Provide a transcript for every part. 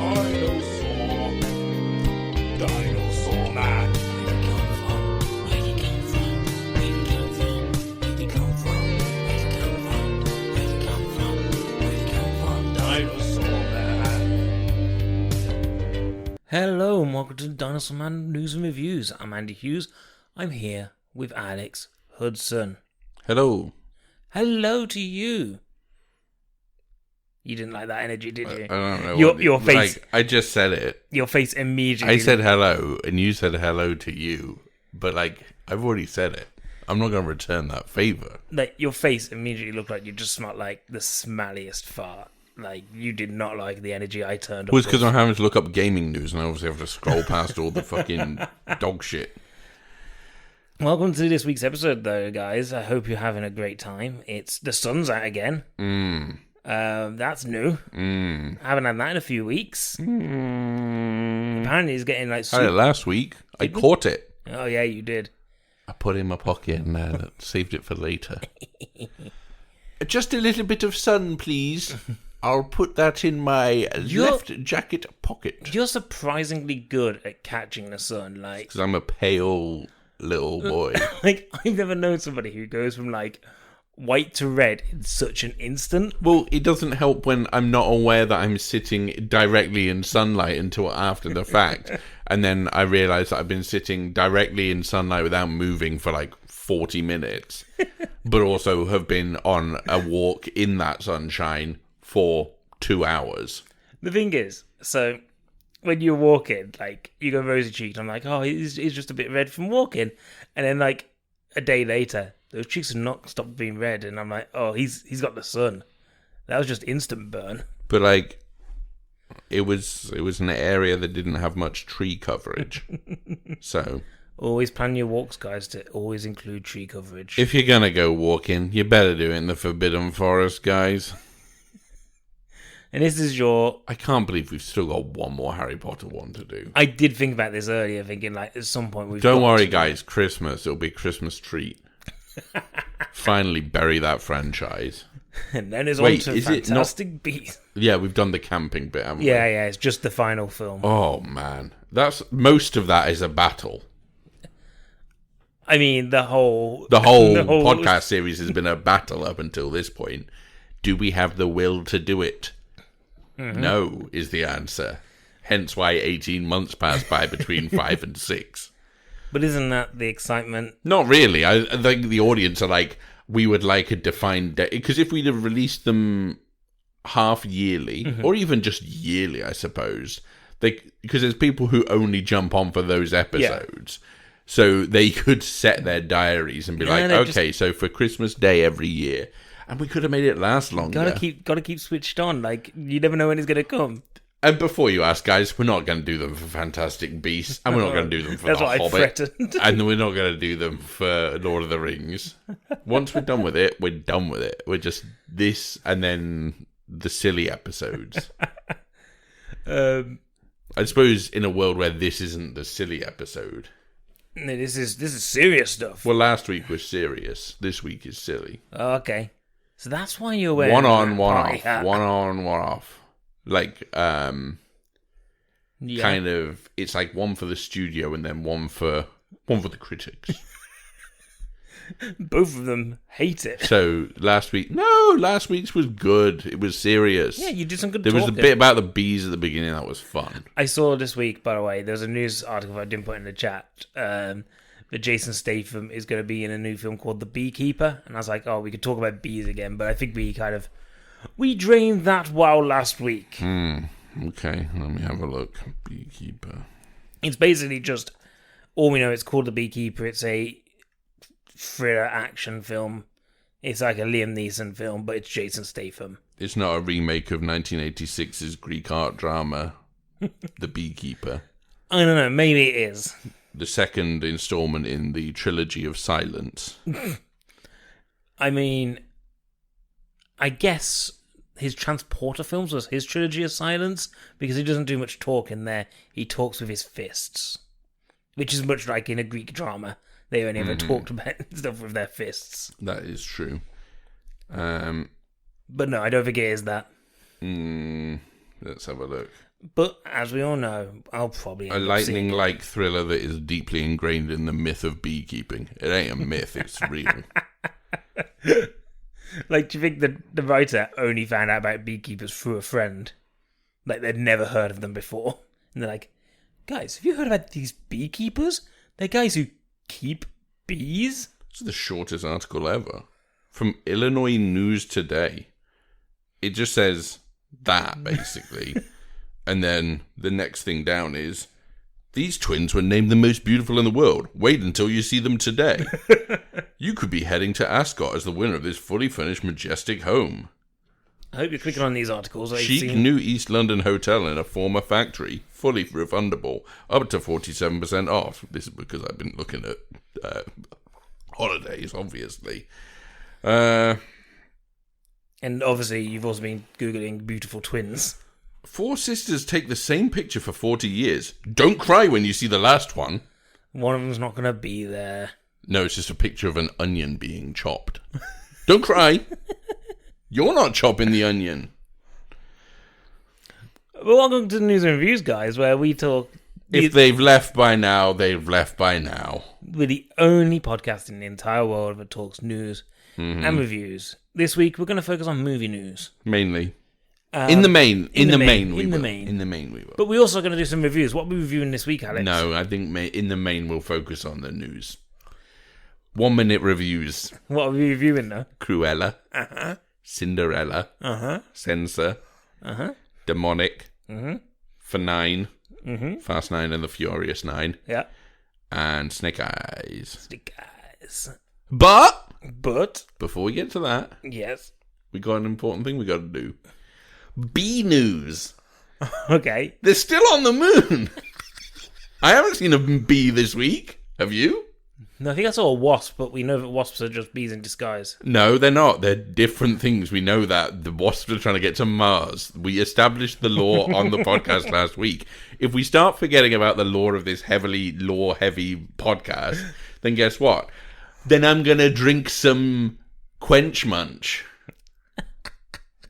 Dinosaur. Dinosaur man. Where'd he come from? Where'd he come from? Where'd he come from? Where'd he come from? Where'd he come from? Where'd he come from? Where'd he come from? Dinosaur man. Hello and welcome to Dinosaur Man News and Reviews. I'm Andy Hughes. I'm here with Alex Hudson. Hello. Hello to you. You didn't like that energy, did you? I don't know. Your face. Like, I just said it. Your face immediately. I said hello, and you said hello to you. But, I've already said it. I'm not going to return that favor. Like, your face immediately looked like you just smelled like the smelliest fart. Like, you did not like the energy I turned up. Well, it's because I'm having to look up gaming news, and I obviously have to scroll past all the fucking dog shit. Welcome to this week's episode, though, guys. I hope you're having a great time. The sun's out again. That's new. I haven't had that in a few weeks. Apparently, it's getting like. I had it last week. I caught it. Oh yeah, you did. I put it in my pocket and saved it for later. Just a little bit of sun, please. I'll put that in my left jacket pocket. You're surprisingly good at catching the sun, like. Because I'm a pale little boy. Like, I've never known somebody who goes from like white to red in such an instant. Well, it doesn't help when I'm not aware that I'm sitting directly in sunlight until after the fact. And then I realise that I've been sitting directly in sunlight without moving for like 40 minutes. But also have been on a walk in that sunshine for 2 hours. The thing is, so when you're walking, like, you go rosy-cheeked, I'm like, oh, he's just a bit red from walking. And then, like, a day later, those cheeks have not stopped being red, and I'm like, oh, he's got the sun. That was just instant burn. But, like, it was an area that didn't have much tree coverage. So always plan your walks, guys, to always include tree coverage. if you're going to go walking, you better do it in the Forbidden Forest, guys. And this is your... I can't believe we've still got one more Harry Potter one to do. I did think about this earlier, thinking, like, at some point we've Don't got worry, to- guys. Christmas. It'll be a Christmas treat. Finally bury that franchise. And then it's Wait, on to is it Fantastic Beasts. Yeah, we've done the camping bit, haven't we? Yeah, it's just the final film. Oh, man. Most of that is a battle. I mean, the whole podcast series has been a battle up until this point. Do we have the will to do it? Mm-hmm. No, is the answer. Hence why 18 months passed by between 5 and 6. But isn't that the excitement? Not really. I think the audience are like, we would like a defined date. Because if we'd have released them half yearly, or even just yearly, I suppose, because there's people who only jump on for those episodes. Yeah. So they could set their diaries and be so for Christmas Day every year. And we could have made it last longer. Gotta keep switched on. Like, you never know when it's gonna come. And before you ask, guys, we're not going to do them for Fantastic Beasts, and we're not going to do them for The Hobbit, and we're not going to do them for Lord of the Rings. Once we're done with it, we're done with it. We're just this, and then the silly episodes. I suppose in a world where this isn't the silly episode. No, this is serious stuff. Well, last week was serious. This week is silly. Oh, okay. So that's why you're wearing one on, one off. One on, one off. Like, kind of, it's like one for the studio and then one for the critics. Both of them hate it. So last week's was good. It was serious. Yeah, you did some good There talking. was a bit about the bees at the beginning that was fun. I saw this week, by the way, there was a news article I didn't put in the chat, that Jason Statham is going to be in a new film called The Beekeeper. And I was like, oh, we could talk about bees again, but I think we drained that well last week. Okay, let me have a look. Beekeeper. It's basically just, all we know, it's called The Beekeeper. It's a thriller action film. It's like a Liam Neeson film, but it's Jason Statham. It's not a remake of 1986's Greek art drama, The Beekeeper. I don't know, maybe it is. The second installment in the trilogy of silence. I mean, I guess his Transporter films was his trilogy of silence, because he doesn't do much talk in there. He talks with his fists, which is much like in a Greek drama. They only ever talked about stuff with their fists. That is true. But no, I don't think it is that. Let's have a look. But as we all know, I'll probably A end up seeing lightning-like thriller that is deeply ingrained in the myth of beekeeping. It ain't a myth, it's real. Like, do you think the writer only found out about beekeepers through a friend? Like, they'd never heard of them before. And they're like, guys, have you heard about these beekeepers? They're guys who keep bees? It's the shortest article ever. From Illinois News Today. It just says that, basically. And then the next thing down is, these twins were named the most beautiful in the world. Wait until you see them today. You could be heading to Ascot as the winner of this fully furnished, majestic home. I hope you're clicking on these articles. Chic new East London hotel in a former factory. Fully refundable. Up to 47% off. This is because I've been looking at holidays, obviously. And obviously, you've also been Googling beautiful twins. 4 sisters take the same picture for 40 years. Don't cry when you see the last one. One of them's not going to be there. No, it's just a picture of an onion being chopped. Don't cry. You're not chopping the onion. Well, welcome to the News and Reviews, guys, where we talk... If they've left by now, they've left by now. We're the only podcast in the entire world that talks news and reviews. This week, we're going to focus on movie news. Mainly. In the main, we will. But we're also going to do some reviews. What are we reviewing this week, Alex? No, I think in the main we'll focus on the news. 1 minute reviews. What are we reviewing, though? Cruella. Uh-huh. Cinderella. Uh-huh. Censor. Uh-huh. Demonic. Mm-hmm. For 9. Mm-hmm. Fast 9 and the Furious 9. Yeah. And Snake Eyes. Stick eyes. But before we get to that, yes, we got an important thing we got to do. Bee news. Okay. They're still on the moon. I haven't seen a bee this week. Have you? No, I think I saw a wasp, but we know that wasps are just bees in disguise. No, they're not. They're different things. We know that. The wasps are trying to get to Mars. We established the law on the podcast last week. If we start forgetting about the law of this heavily law-heavy podcast, then guess what? Then I'm going to drink some Quench Munch.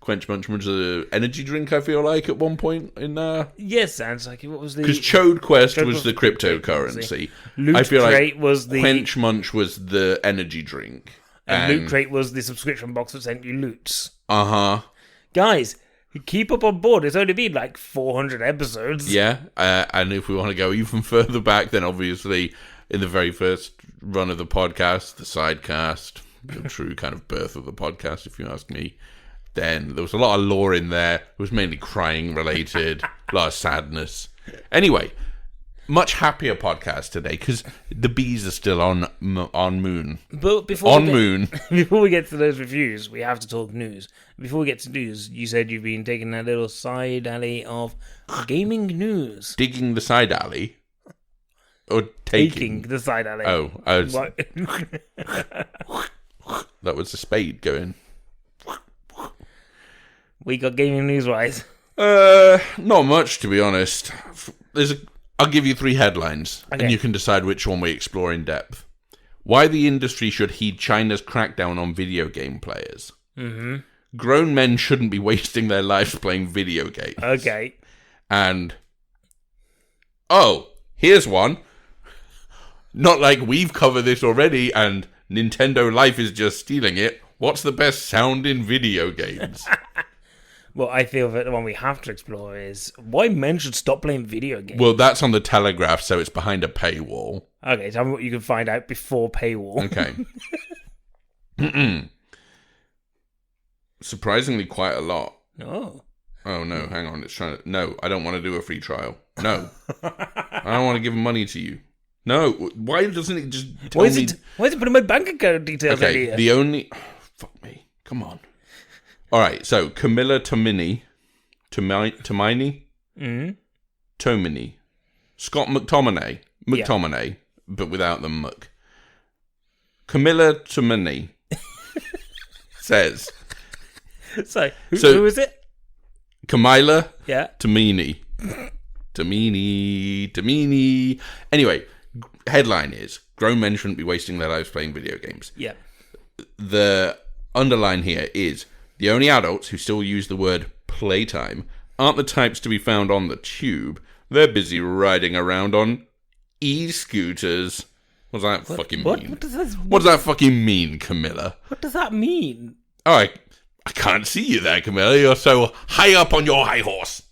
Quench Munch was an energy drink, I feel like, at one point in there. Yes, sounds like it. What was the... Because Chode Quest was the cryptocurrency. Loot I feel Crate like was the... Quench Munch was the energy drink. And Loot Crate was the subscription box that sent you loots. Uh-huh. Guys, keep up on board. It's only been like 400 episodes. Yeah, and if we want to go even further back, then obviously in the very first run of the podcast, the sidecast, the true kind of birth of the podcast, if you ask me, then there was a lot of lore in there. It was mainly crying related, a lot of sadness. Anyway, much happier podcast today because the bees are still on moon. But before moon. Before we get to those reviews, we have to talk news. Before we get to news, you said you've been taking that little side alley of gaming news. Digging the side alley? Or taking the side alley. Oh, I was... That was a spade going... We got gaming news-wise. Not much, to be honest. I'll give you 3 headlines, okay, and you can decide which one we explore in depth. Why the industry should heed China's crackdown on video game players. Mm-hmm. Grown men shouldn't be wasting their lives playing video games. Okay. And... oh, here's one. Not like we've covered this already, and Nintendo Life is just stealing it. What's the best sound in video games? Well, I feel that the one we have to explore is why men should stop playing video games. Well, that's on the Telegraph, so it's behind a paywall. Okay, tell me what you can find out before paywall. Okay. Surprisingly quite a lot. Oh. Oh, no, hang on. It's trying to... no, I don't want to do a free trial. No. I don't want to give money to you. No. Why doesn't it just tell me... Why is it putting my bank account details in here? The only... oh, fuck me. Come on. All right, so Camilla Tomini, Tomini, Scott McTominay, but without the muck. Camilla Tomini says. So who is it? Camilla. Yeah. Tomini. Anyway, headline is grown men shouldn't be wasting their lives playing video games. Yeah. The underline here is. The only adults who still use the word playtime aren't the types to be found on the tube. They're busy riding around on e-scooters. What does that fucking mean? What does that fucking mean, Camilla? What does that mean? Oh, I can't see you there, Camilla. You're so high up on your high horse.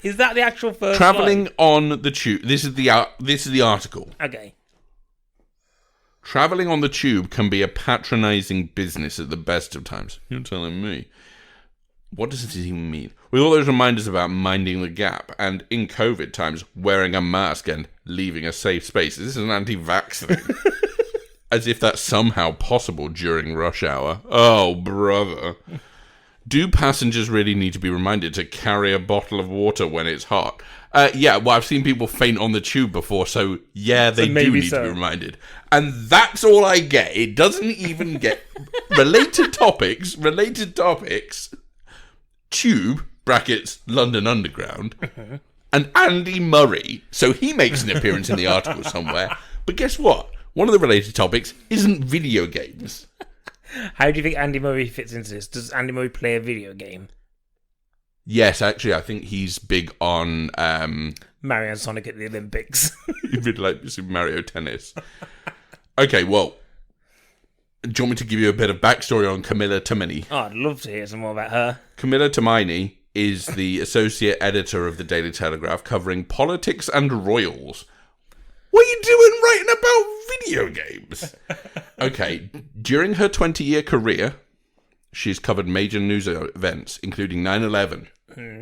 Is that the actual first Travelling line? on the tube. This is the article. Okay. Travelling on the tube can be a patronising business at the best of times. You're telling me. What does this even mean? With all those reminders about minding the gap and, in COVID times, wearing a mask and leaving a safe space. This is an anti-vax thing. As if that's somehow possible during rush hour. Oh, brother. Do passengers really need to be reminded to carry a bottle of water when it's hot? Yeah, well, I've seen people faint on the tube before, so yeah, they do need to be reminded. And that's all I get. It doesn't even get related topics, tube, brackets, London Underground, and Andy Murray. So he makes an appearance in the article somewhere. But guess what? One of the related topics isn't video games. How do you think Andy Murray fits into this? Does Andy Murray play a video game? Yes, actually, I think he's big on... Mario and Sonic at the Olympics. He'd be like Super Mario Tennis. Okay, well, do you want me to give you a bit of backstory on Camilla Tominey? Oh, I'd love to hear some more about her. Camilla Tominey is the associate editor of the Daily Telegraph, covering politics and royals. What are you doing writing about video games? Okay, during her 20-year career, she's covered major news events, including 9/11,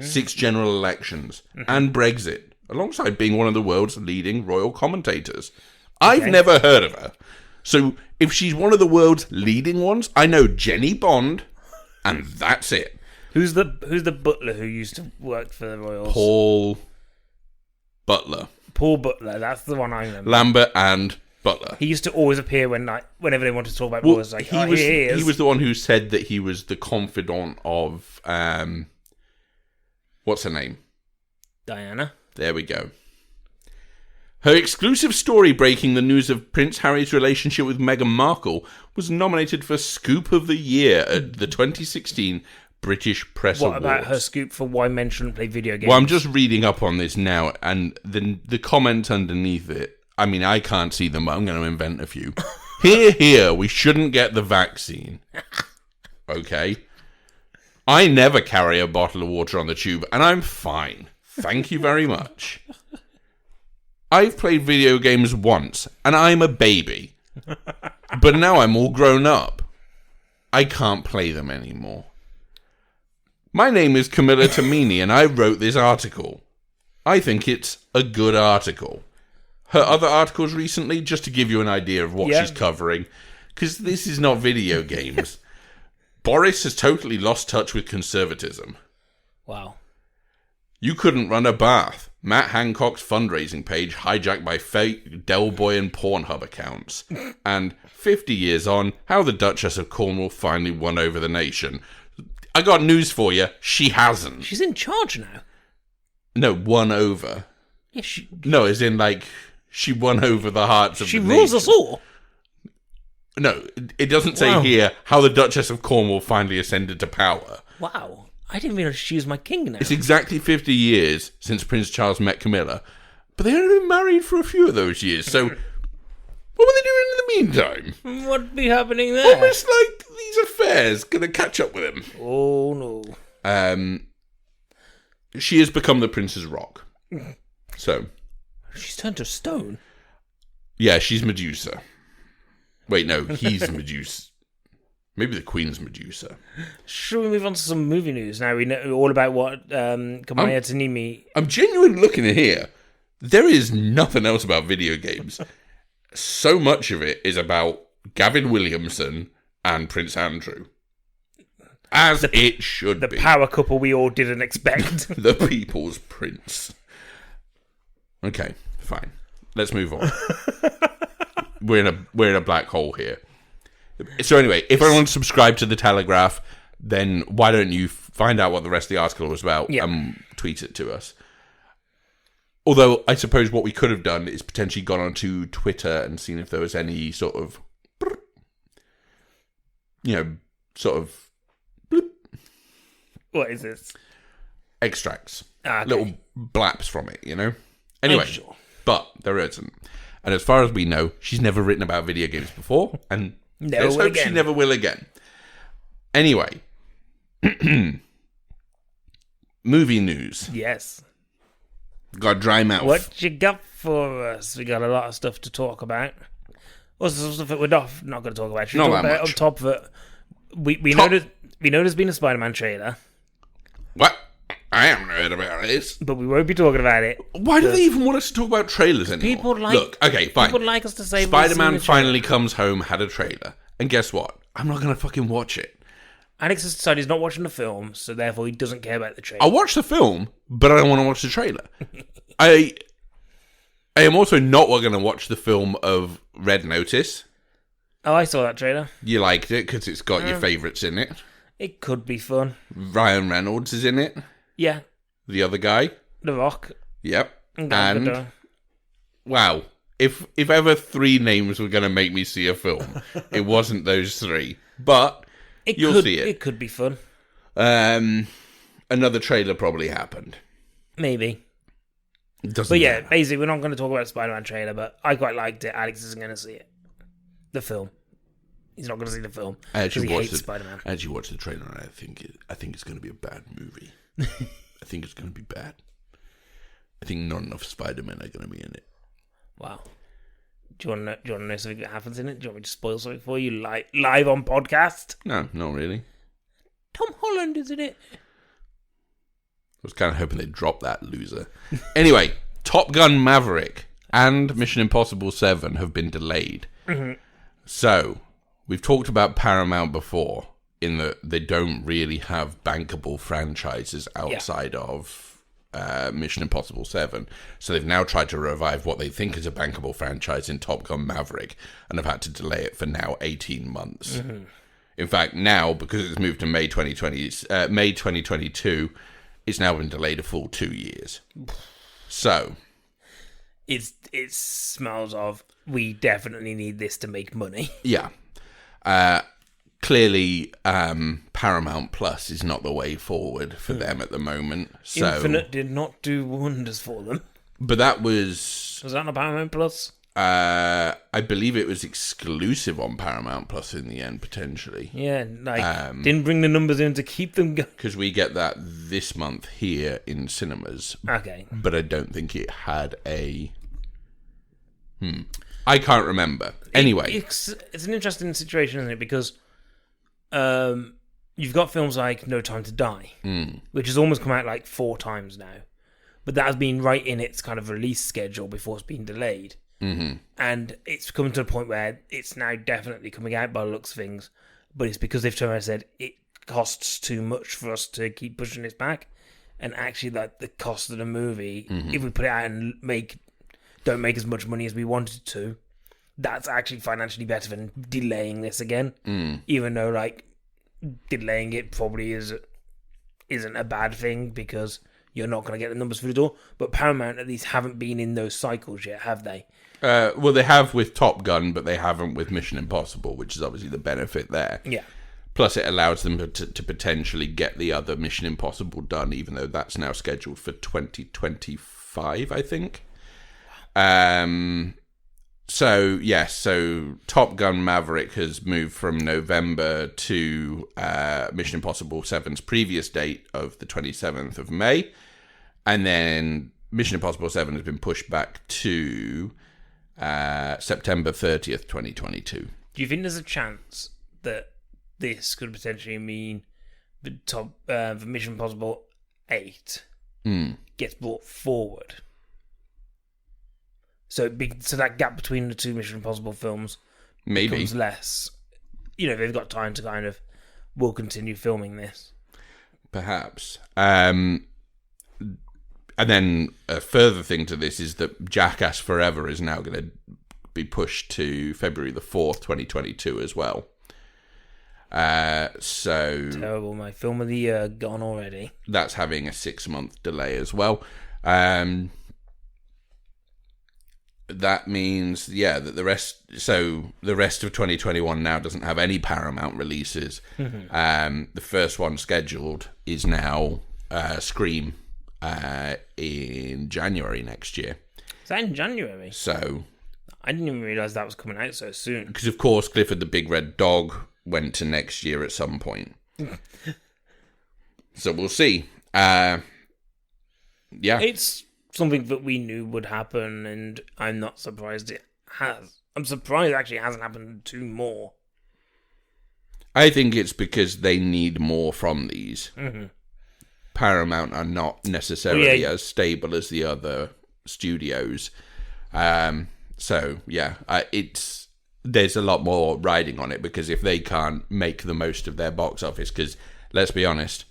6 general elections, and Brexit, alongside being one of the world's leading royal commentators. I've never heard of her. So if she's one of the world's leading ones, I know Jenny Bond, and that's it. Who's the butler who used to work for the royals? Paul Butler. Paul Butler, that's the one I remember. Lambert and Butler. He used to always appear whenever they wanted to talk about Well, royals. Like, he was here he is. he was the one who said that he was the confidant of what's her name? Diana. There we go. Her exclusive story breaking the news of Prince Harry's relationship with Meghan Markle was nominated for Scoop of the Year at the 2016 British Press Awards. What about her scoop for why men shouldn't play video games? Well, I'm just reading up on this now, and the comments underneath it, I mean, I can't see them, but I'm going to invent a few. Here, we shouldn't get the vaccine. Okay? I never carry a bottle of water on the tube, and I'm fine. Thank you very much. I've played video games once, and I'm a baby. But now I'm all grown up. I can't play them anymore. My name is Camilla Tominey, and I wrote this article. I think it's a good article. Her other articles recently, just to give you an idea of what she's covering, because this is not video games. Boris has totally lost touch with conservatism. Wow. You couldn't run a bath. Matt Hancock's fundraising page hijacked by fake Del Boy and Pornhub accounts. And 50 years on, how the Duchess of Cornwall finally won over the nation. I got news for you. She hasn't. She's in charge now. No, won over. Yeah, No, as in, like, she won over the hearts of the nation. She rules us all. No, it doesn't say here how the Duchess of Cornwall finally ascended to power. Wow. I didn't realise she was my king now. It's exactly 50 years since Prince Charles met Camilla, but they only been married for a few of those years, so what were they doing in the meantime? What'd be happening there? Almost like these affairs gonna catch up with him. Oh, no. She has become the Prince's Rock. So. She's turned to stone. Yeah, she's Medusa. Wait, no, he's Medusa. Maybe the Queen's Medusa. Should we move on to some movie news now? We know all about what Kamaya Tanimi... I'm genuinely looking at here. There is nothing else about video games. So much of it is about Gavin Williamson and Prince Andrew. As it should be. The power couple we all didn't expect. The people's prince. Okay, fine. Let's move on. We're in a black hole here. So anyway, if anyone subscribed to the Telegraph, then why don't you find out what the rest of the article was about and tweet it to us. Although, I suppose what we could have done is potentially gone onto Twitter and seen if there was any sort of, What is this? extracts. Okay. little blaps from it, you know? Anyway, sure. but there isn't. And as far as we know, she's never written about video games before, and let's hope she never will again. Anyway, movie news. Yes. Got a dry mouth. What you got for us? We got a lot of stuff to talk about. What's the stuff that we're not going to talk about? Should we Not talk that about much. on top of it? We know there's been a Spider-Man trailer, What? I haven't heard about this. but we won't be talking about it. Why do they even want us to talk about trailers anymore? People like Look, okay, fine. People like us to say Spider-Man we've seen the trailer. finally comes home, had a trailer, and guess what? I'm not going to fucking watch it. Alex has decided he's not watching the film, so therefore he doesn't care about the trailer. I'll watch the film, but I don't want to watch the trailer. I am also not going to watch the film of Red Notice. Oh, I saw that trailer. You liked it because it's got your favourites in it. It could be fun. Ryan Reynolds is in it. Yeah, The other guy. The Rock. Yep. And Gal Gadot. Wow. If ever three names were going to make me see a film, it wasn't those three. But you'll see it. It could be fun. Another trailer probably happened. Maybe. It doesn't But yeah, matter. basically, we're not going to talk about the Spider-Man trailer, but I quite liked it. Alex isn't going to see it. The film. He's not going to see the film. I Because actually he watched hates it. Spider-Man. I actually watched the trailer, and I think it's going to be a bad movie. I think it's going to be bad. I think not enough Spider-Men are going to be in it. Wow. Do you want to know something that happens in it? Do you want me to spoil something for you live on podcast? No, not really. Tom Holland is in it. I was kind of hoping they'd drop that loser. Anyway, Top Gun Maverick and Mission Impossible 7 have been delayed. Mm-hmm. So, we've talked about Paramount before, in that they don't really have bankable franchises outside of Mission Impossible 7. So they've now tried to revive what they think is a bankable franchise in Top Gun Maverick, and have had to delay it for now 18 months. Mm-hmm. In fact, now, because it's moved to May 2022, it's now been delayed a full 2 years. So, It smells of, we definitely need this to make money. yeah. Clearly, Paramount Plus is not the way forward for them at the moment. So, Infinite did not do wonders for them. but that was, Was that on Paramount Plus? I believe it was exclusive on Paramount Plus in the end, potentially. Yeah, didn't bring the numbers in to keep them going. Because we get that this month here in cinemas. Okay. But I don't think it had a... I can't remember. Anyway. It's an interesting situation, isn't it? Because you've got films like No Time to Die, which has almost come out like 4 times now. But that has been right in its kind of release schedule before it's been delayed. Mm-hmm. And it's coming to a point where it's now definitely coming out by the looks of things. But it's because they've turned around and said it costs too much for us to keep pushing this back. And actually, like, the cost of the movie, if we put it out and don't make as much money as we wanted to, that's actually financially better than delaying this again. Even though, like, delaying it probably isn't a bad thing because you're not going to get the numbers through the door. But Paramount at least haven't been in those cycles yet, have they? Well, they have with Top Gun, but they haven't with Mission Impossible, which is obviously the benefit there. Yeah. Plus, it allows them to potentially get the other Mission Impossible done, even though that's now scheduled for 2025, I think. So, yes, so Top Gun Maverick has moved from November to Mission Impossible 7's previous date of the 27th of May. And then Mission Impossible 7 has been pushed back to September 30th, 2022. Do you think there's a chance that this could potentially mean the Mission Impossible 8 gets brought forward? So that gap between the 2 Mission Impossible films becomes less. You know, they've got time to kind of, we'll continue filming this. Perhaps. And then a further thing to this is that Jackass Forever is now going to be pushed to February the 4th, 2022 as well. So Terrible, my film of the year gone already. That's having a 6-month delay as well. That means, that the rest of 2021 now doesn't have any Paramount releases. The first one scheduled is now Scream in January next year. Is that in January? So, I didn't even realise that was coming out so soon. because of course Clifford the Big Red Dog went to next year at some point. So we'll see. Yeah. It's something that we knew would happen, and I'm not surprised it has. I'm surprised actually it hasn't happened to more. I think it's because they need more from these. Mm-hmm. Paramount are not necessarily as stable as the other studios. So yeah, there's a lot more riding on it, because if they can't make the most of their box office, because let's be honest,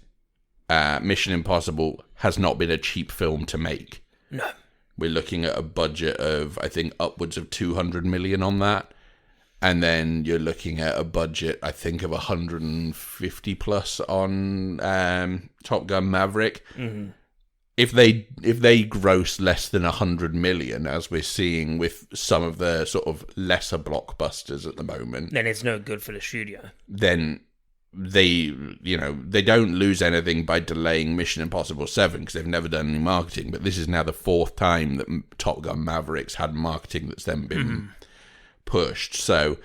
Mission Impossible has not been a cheap film to make. No. We're looking at a budget of, I think, upwards of 200 million on that. And then you're looking at a budget, I think, of 150 plus on Top Gun Maverick. Mm-hmm. If they gross less than 100 million, as we're seeing with some of the sort of lesser blockbusters at the moment, Then it's no good for the studio. then they don't lose anything by delaying Mission Impossible 7, because they've never done any marketing. But this is now the fourth time that Top Gun Mavericks had marketing that's then been pushed. So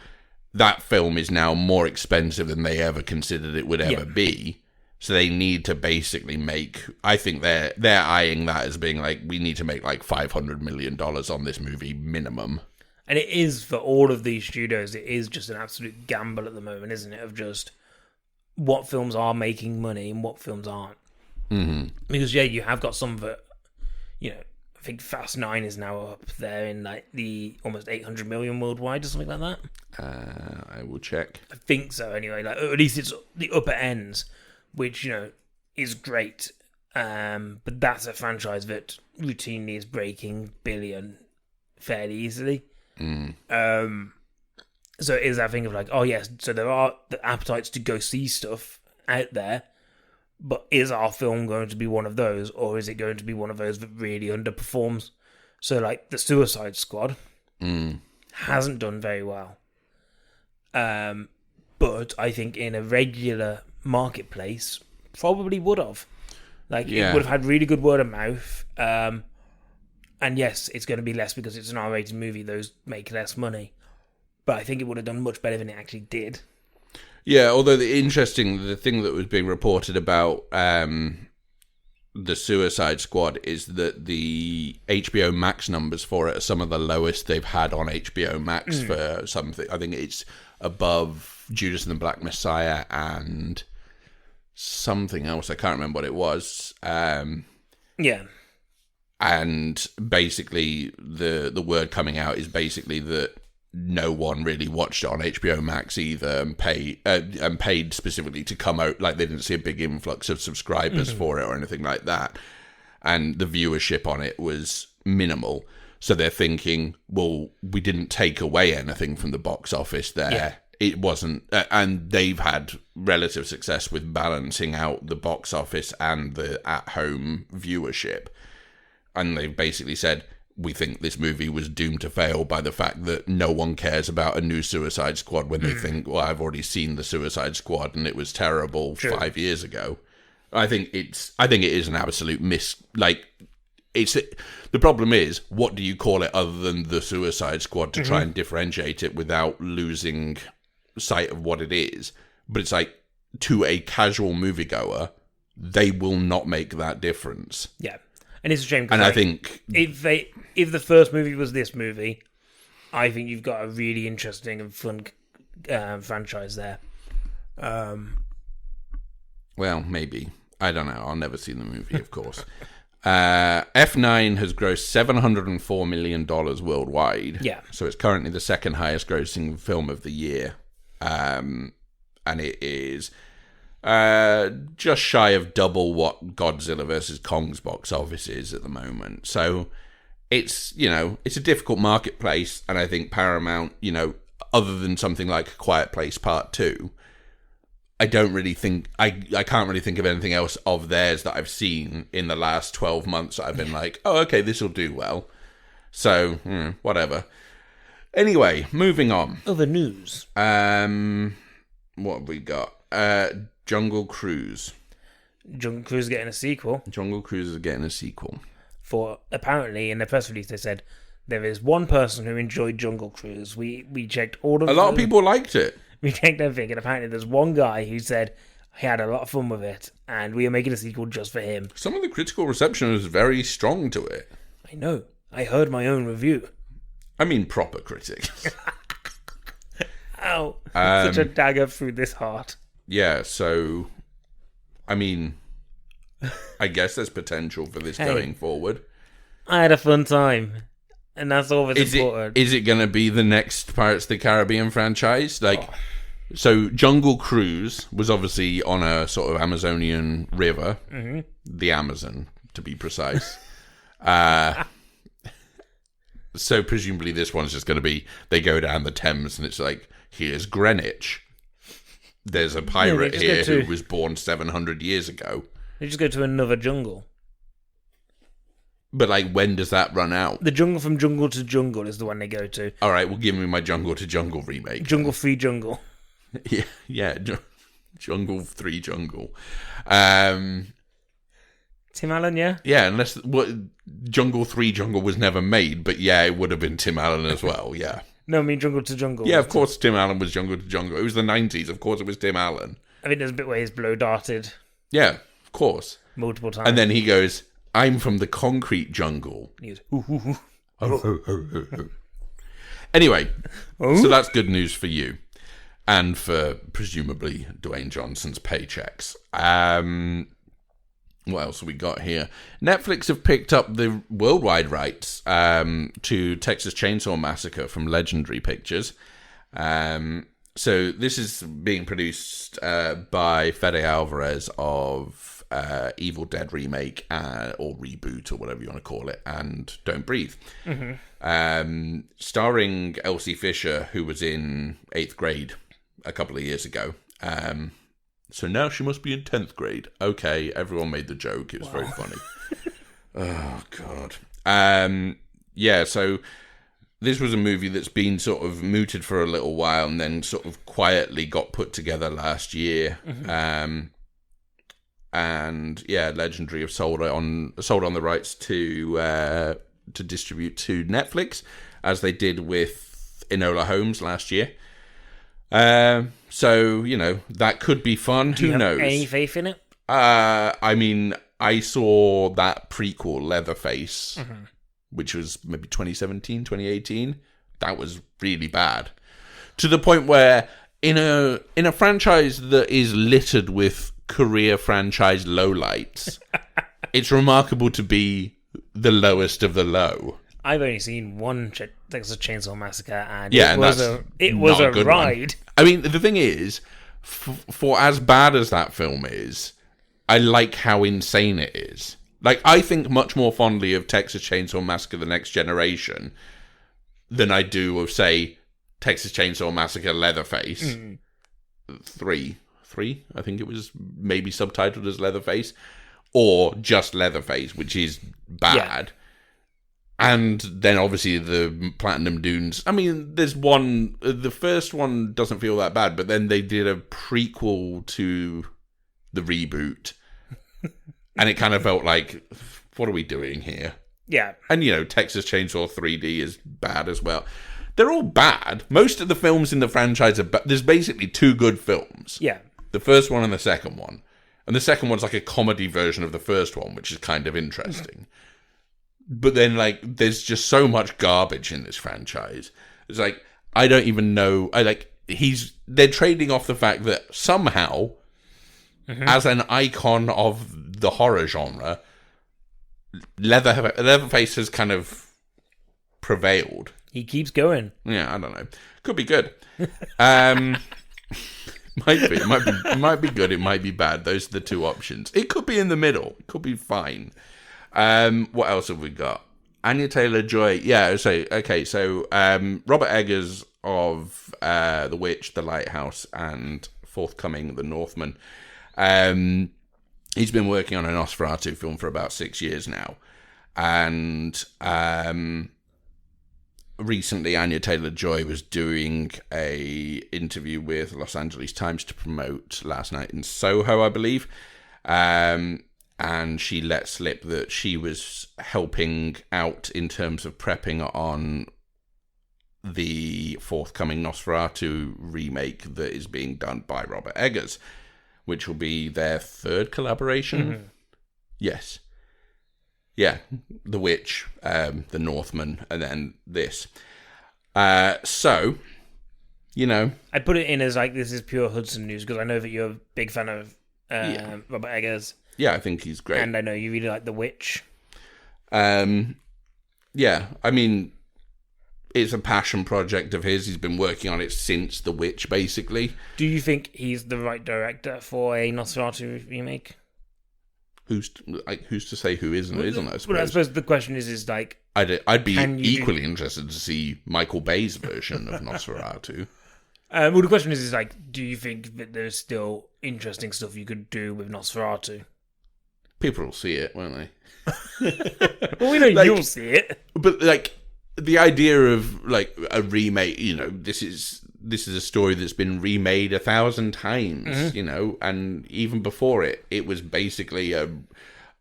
that film is now more expensive than they ever considered it would ever be. So they need to basically make, I think they're eyeing that as being like, we need to make like $500 million on this movie minimum. And it is, for all of these studios, it is just an absolute gamble at the moment, isn't it? Of just what films are making money and what films aren't. Mm-hmm. Because, yeah, you have got some that, I think Fast 9 is now up there in like the almost 800 million worldwide or something like that. I will check. I think so, anyway. Like, at least it's the upper ends, which, is great. But that's a franchise that routinely is breaking billion fairly easily. So it is that thing of like, oh yes, so there are the appetites to go see stuff out there, but is our film going to be one of those, or is it going to be one of those that really underperforms? So like the Suicide Squad hasn't done very well, but I think in a regular marketplace probably would have. Like it would have had really good word of mouth. And yes, it's going to be less because it's an R-rated movie. Those make less money. But I think it would have done much better than it actually did. Yeah, although the thing that was being reported about the Suicide Squad is that the HBO Max numbers for it are some of the lowest they've had on HBO Max for something. I think it's above Judas and the Black Messiah and something else. I can't remember what it was. Yeah. And basically, the word coming out is basically that no one really watched it on HBO Max either, and paid specifically to come out. Like they didn't see a big influx of subscribers for it or anything like that, and the viewership on it was minimal. So they're thinking, well, we didn't take away anything from the box office there. Yeah. It wasn't, and they've had relative success with balancing out the box office and the at-home viewership. And they've basically said, we think this movie was doomed to fail by the fact that no one cares about a new Suicide Squad when they think, well, I've already seen the Suicide Squad and it was terrible 5 years ago. I think it is an absolute the problem is, what do you call it other than the Suicide Squad to try and differentiate it without losing sight of what it is? But it's like, to a casual moviegoer, they will not make that difference. Yeah. And it's a shame. And I think if the first movie was this movie, I think you've got a really interesting and fun franchise there. Well, maybe. I don't know. I'll never see the movie, of course. F9 has grossed $704 million worldwide. Yeah. So it's currently the second highest grossing film of the year. And it is just shy of double what Godzilla vs. Kong's box office is at the moment. So it's a difficult marketplace, and I think Paramount, other than something like Quiet Place Part 2, I can't really think of anything else of theirs that I've seen in the last 12 months that I've been like, oh, okay, this will do well. So, whatever. Anyway, moving on. Other news. What have we got? Jungle Cruise. Jungle Cruise is getting a sequel. Jungle Cruise is getting a sequel. For apparently in the press release they said there is one person who enjoyed Jungle Cruise. We checked all of A lot of people liked it. We checked everything, and apparently there's one guy who said he had a lot of fun with it, and we are making a sequel just for him. Some of the critical reception was very strong to it. I know. I heard my own review. I mean, proper critics. Ow. Such a dagger through this heart. Yeah, so, I mean, I guess there's potential for this going forward. I had a fun time, and that's all that's important. Is it going to be the next Pirates of the Caribbean franchise? So Jungle Cruise was obviously on a sort of Amazonian river, the Amazon, to be precise. So presumably this one's just going to be, they go down the Thames and it's like, here's Greenwich. There's a pirate here who was born 700 years ago. They just go to another jungle. But, like, when does that run out? The jungle from Jungle to Jungle is the one they go to. All right, well, give me my Jungle to Jungle remake. Jungle Free Jungle. Yeah, Jungle 3 Jungle. Tim Allen, yeah? Yeah, unless Jungle 3 Jungle was never made, but yeah, it would have been Tim Allen as well, yeah. No, I mean Jungle to Jungle. Yeah, of course Tim Allen was Jungle to Jungle. It was the 90s, of course it was Tim Allen. I think there's a bit where he's blow darted. Yeah, of course. Multiple times. And then he goes, I'm from the concrete jungle. He goes, hoo, hoo, hoo. Anyway, so that's good news for you. And for, presumably, Dwayne Johnson's paychecks. What else have we got here? Netflix have picked up the worldwide rights to Texas Chainsaw Massacre from Legendary Pictures. So this is being produced by Fede Alvarez of Evil Dead Remake or Reboot or whatever you want to call it, and Don't Breathe. Starring Elsie Fisher, who was in 8th grade a couple of years ago. So now she must be in 10th grade. Okay, everyone made the joke. It was very funny. Oh, God. Yeah, so this was a movie that's been sort of mooted for a little while and then sort of quietly got put together last year. And, yeah, Legendary have sold on the rights to distribute to Netflix, as they did with Enola Holmes last year. So, you know, that could be fun. Who knows? Any faith in it? I mean, I saw that prequel, Leatherface, which was maybe 2017, 2018. That was really bad. To the point where in a franchise that is littered with career franchise lowlights, it's remarkable to be the lowest of the low. I've only seen one Texas Chainsaw Massacre, and yeah, it was a ride. One. I mean, the thing is, for as bad as that film is, I like how insane it is. Like, I think much more fondly of Texas Chainsaw Massacre: The Next Generation than I do of, say, Texas Chainsaw Massacre: Leatherface 3. I think it was maybe subtitled as Leatherface, or just Leatherface, which is bad. Yeah. And then obviously the Platinum Dunes. I mean, there's one. The first one doesn't feel that bad, but then they did a prequel to the reboot, and it kind of felt like, what are we doing here? Yeah. And, you know, Texas Chainsaw 3D is bad as well. They're all bad. Most of the films in the franchise are bad. There's basically 2 good films. Yeah. The first one and the second one. And the second one's like a comedy version of the first one, which is kind of interesting. But then, like, there's just so much garbage in this franchise. It's like, I don't even know. They're trading off the fact that somehow, as an icon of the horror genre, Leatherface has kind of prevailed. He keeps going. Yeah, I don't know. Could be good. Might be good. It might be bad. Those are the 2 options. It could be in the middle. It could be fine. What else have we got? Anya Taylor-Joy. Yeah, so Robert Eggers of The Witch, The Lighthouse, and forthcoming The Northman. He's been working on an Nosferatu film for about 6 years now. And recently Anya Taylor-Joy was doing a interview with Los Angeles Times to promote Last Night in Soho, I believe. And she let slip that she was helping out in terms of prepping on the forthcoming Nosferatu remake that is being done by Robert Eggers, which will be their third collaboration. Mm-hmm. Yes. Yeah, The Witch, The Northman, and then this. So, you know... I put it in as like, this is pure Hudson news, because I know that you're a big fan of Robert Eggers. Yeah, I think he's great. And I know you really like The Witch. Yeah, I mean, it's a passion project of his. He's been working on it since The Witch, basically. Do you think he's the right director for a Nosferatu remake? Who's to say who is and isn't, I suppose. Well, I suppose the question is like... I'd be equally interested to see Michael Bay's version of Nosferatu. Well, the question is like, do you think that there's still interesting stuff you could do with Nosferatu? People will see it, won't they? Well, we know you'll see it. But, like, the idea of, like, a remake, you know, this is a story that's been remade 1,000 times, you know, and even before it was basically a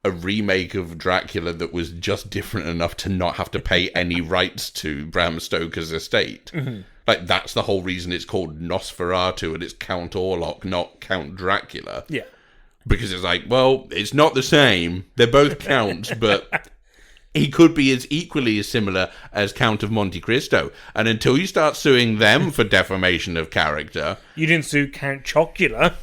remake of Dracula that was just different enough to not have to pay any rights to Bram Stoker's estate. Mm-hmm. Like, that's the whole reason it's called Nosferatu and it's Count Orlok, not Count Dracula. Yeah. Because it's like, well, it's not the same. They're both counts, but he could be as equally as similar as Count of Monte Cristo. And until you start suing them for defamation of character... You didn't sue Count Chocula.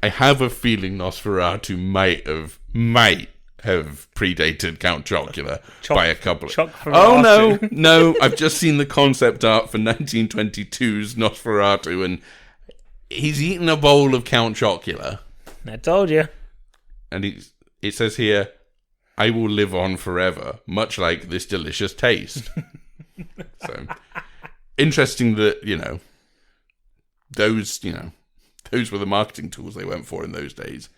I have a feeling Nosferatu might have predated Count Chocula by a couple of... Oh, no, I've just seen the concept art for 1922's Nosferatu, and he's eaten a bowl of Count Chocula. I told you. And it says here, I will live on forever, much like this delicious taste. So, interesting that, those were the marketing tools they went for in those days.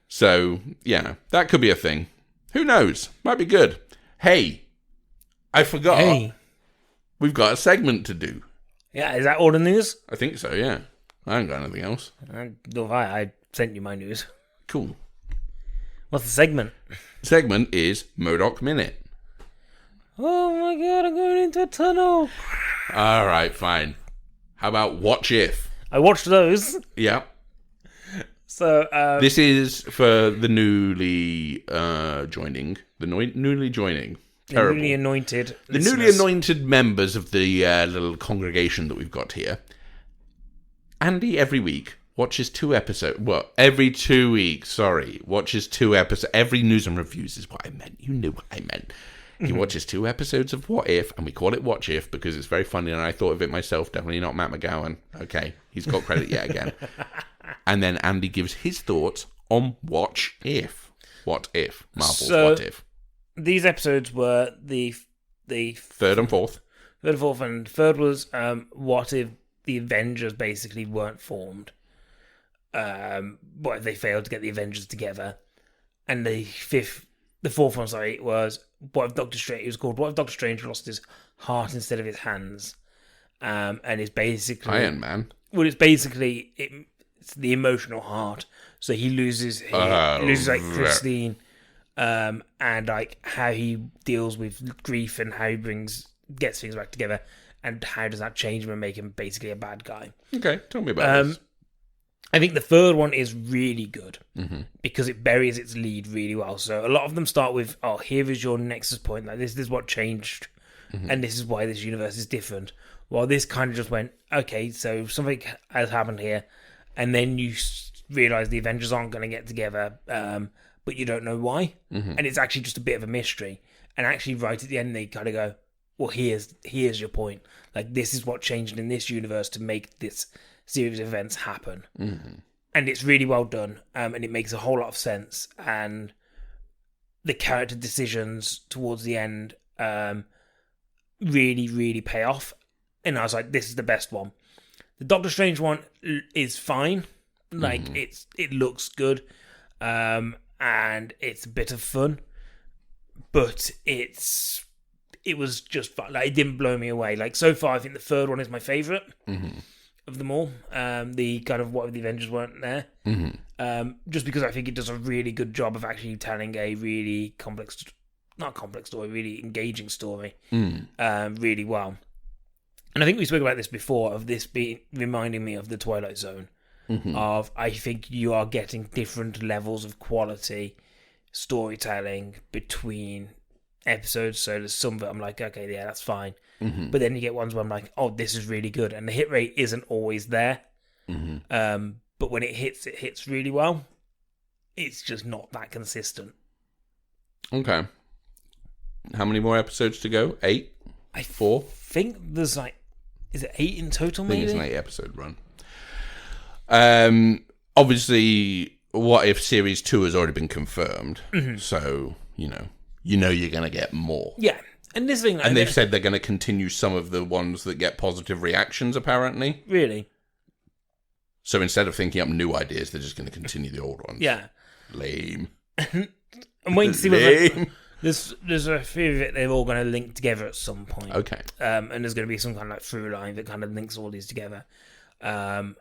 So, yeah, that could be a thing. Who knows? Might be good. Hey, I forgot. Hey. We've got a segment to do. Yeah, is that all the news? I think so, yeah. I haven't got anything else. I sent you my news. Cool. What's the segment? Segment is MODOK Minute. Oh my god, I'm going into a tunnel. All right, fine. How about Watch If? I watched those. Yeah. So this is for the newly joining. Terrible. Newly anointed. The newly anointed members of the little congregation that we've got here. Andy every week watches 2 episodes. Well, every 2 weeks. Sorry, watches 2 episodes. Every news and reviews is what I meant. You knew what I meant. He watches 2 episodes of What If, and we call it Watch If because it's very funny, and I thought of it myself. Definitely not Matt McGowan. Okay, he's got credit yet again. And then Andy gives his thoughts on Watch If. What If? Marvel's What If. These episodes were the third and fourth. Third and fourth, and third was what if the Avengers basically weren't formed? What if they failed to get the Avengers together? And the fourth one, was what if Doctor Strange? It was called What if Doctor Strange lost his heart instead of his hands? And it's basically Iron Man. Well, it's basically it's the emotional heart. So he loses Christine, and like how he deals with grief and how he gets things back together, and how does that change him and make him basically a bad guy? Okay, tell me about this. I think the third one is really good because it buries its lead really well. So a lot of them start with, "Oh, here is your nexus point. Like this is what changed, and this is why this universe is different." Well, this kind of just went, "Okay, so something has happened here," and then you realize the Avengers aren't going to get together, but you don't know why, and it's actually just a bit of a mystery. And actually, right at the end, they kind of go, "Well, here's your point. Like this is what changed in this universe to make this series of events happen." And it's really well done, and it makes a whole lot of sense, and the character decisions towards the end really, really pay off, and I was like, this is the best one. The Doctor Strange one is fine, like it looks good, and it's a bit of fun, but it was just fun. Like, it didn't blow me away. Like, so far I think the third one is my favourite. of them all. The kind of what if the Avengers weren't there. Just because I think it does a really good job of actually telling a really not complex story, really engaging story, really well. And I think we spoke about this before, of this being reminding me of the Twilight Zone. Of I think you are getting different levels of quality storytelling between episodes. So there's some that I'm like, okay, yeah, that's fine. But then you get ones where I'm like, oh, this is really good, and the hit rate isn't always there. But when it hits really well. It's just not that consistent. Okay. How many more episodes to go? 8? 4? I think there's is it 8 in total, maybe? I think it's an 8-episode run. Obviously, What If Series 2 has already been confirmed. So, you know you're going to get more. Yeah. And this thing... And they've said they're going to continue some of the ones that get positive reactions, apparently. Really? So instead of thinking up new ideas, they're just going to continue the old ones. Yeah. Lame. I'm waiting to see whether... There's a few of it they're all going to link together at some point. Okay. And there's going to be some kind of through line that kind of links all these together. And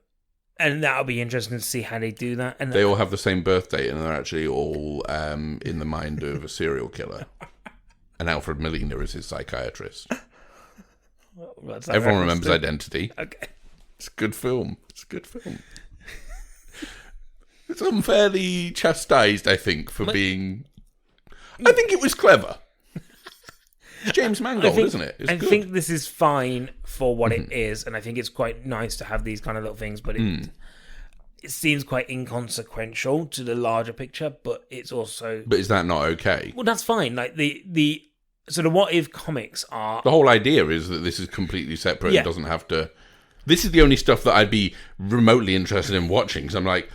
that'll be interesting to see how they do that. And they all have the same birthday, and they're actually all in the mind of a serial killer. And Alfred Molina is his psychiatrist. Well, everyone remembers Identity. Okay. It's a good film. It's unfairly chastised, I think, for being... I think it was clever. It's James Mangold, isn't it? I think this is fine for what it is, and I think it's quite nice to have these kind of little things, but it seems quite inconsequential to the larger picture, but it's also... But is that not okay? Well, that's fine. Like, the What If comics are... The whole idea is that this is completely separate and doesn't have to... This is the only stuff that I'd be remotely interested in watching, because I'm like...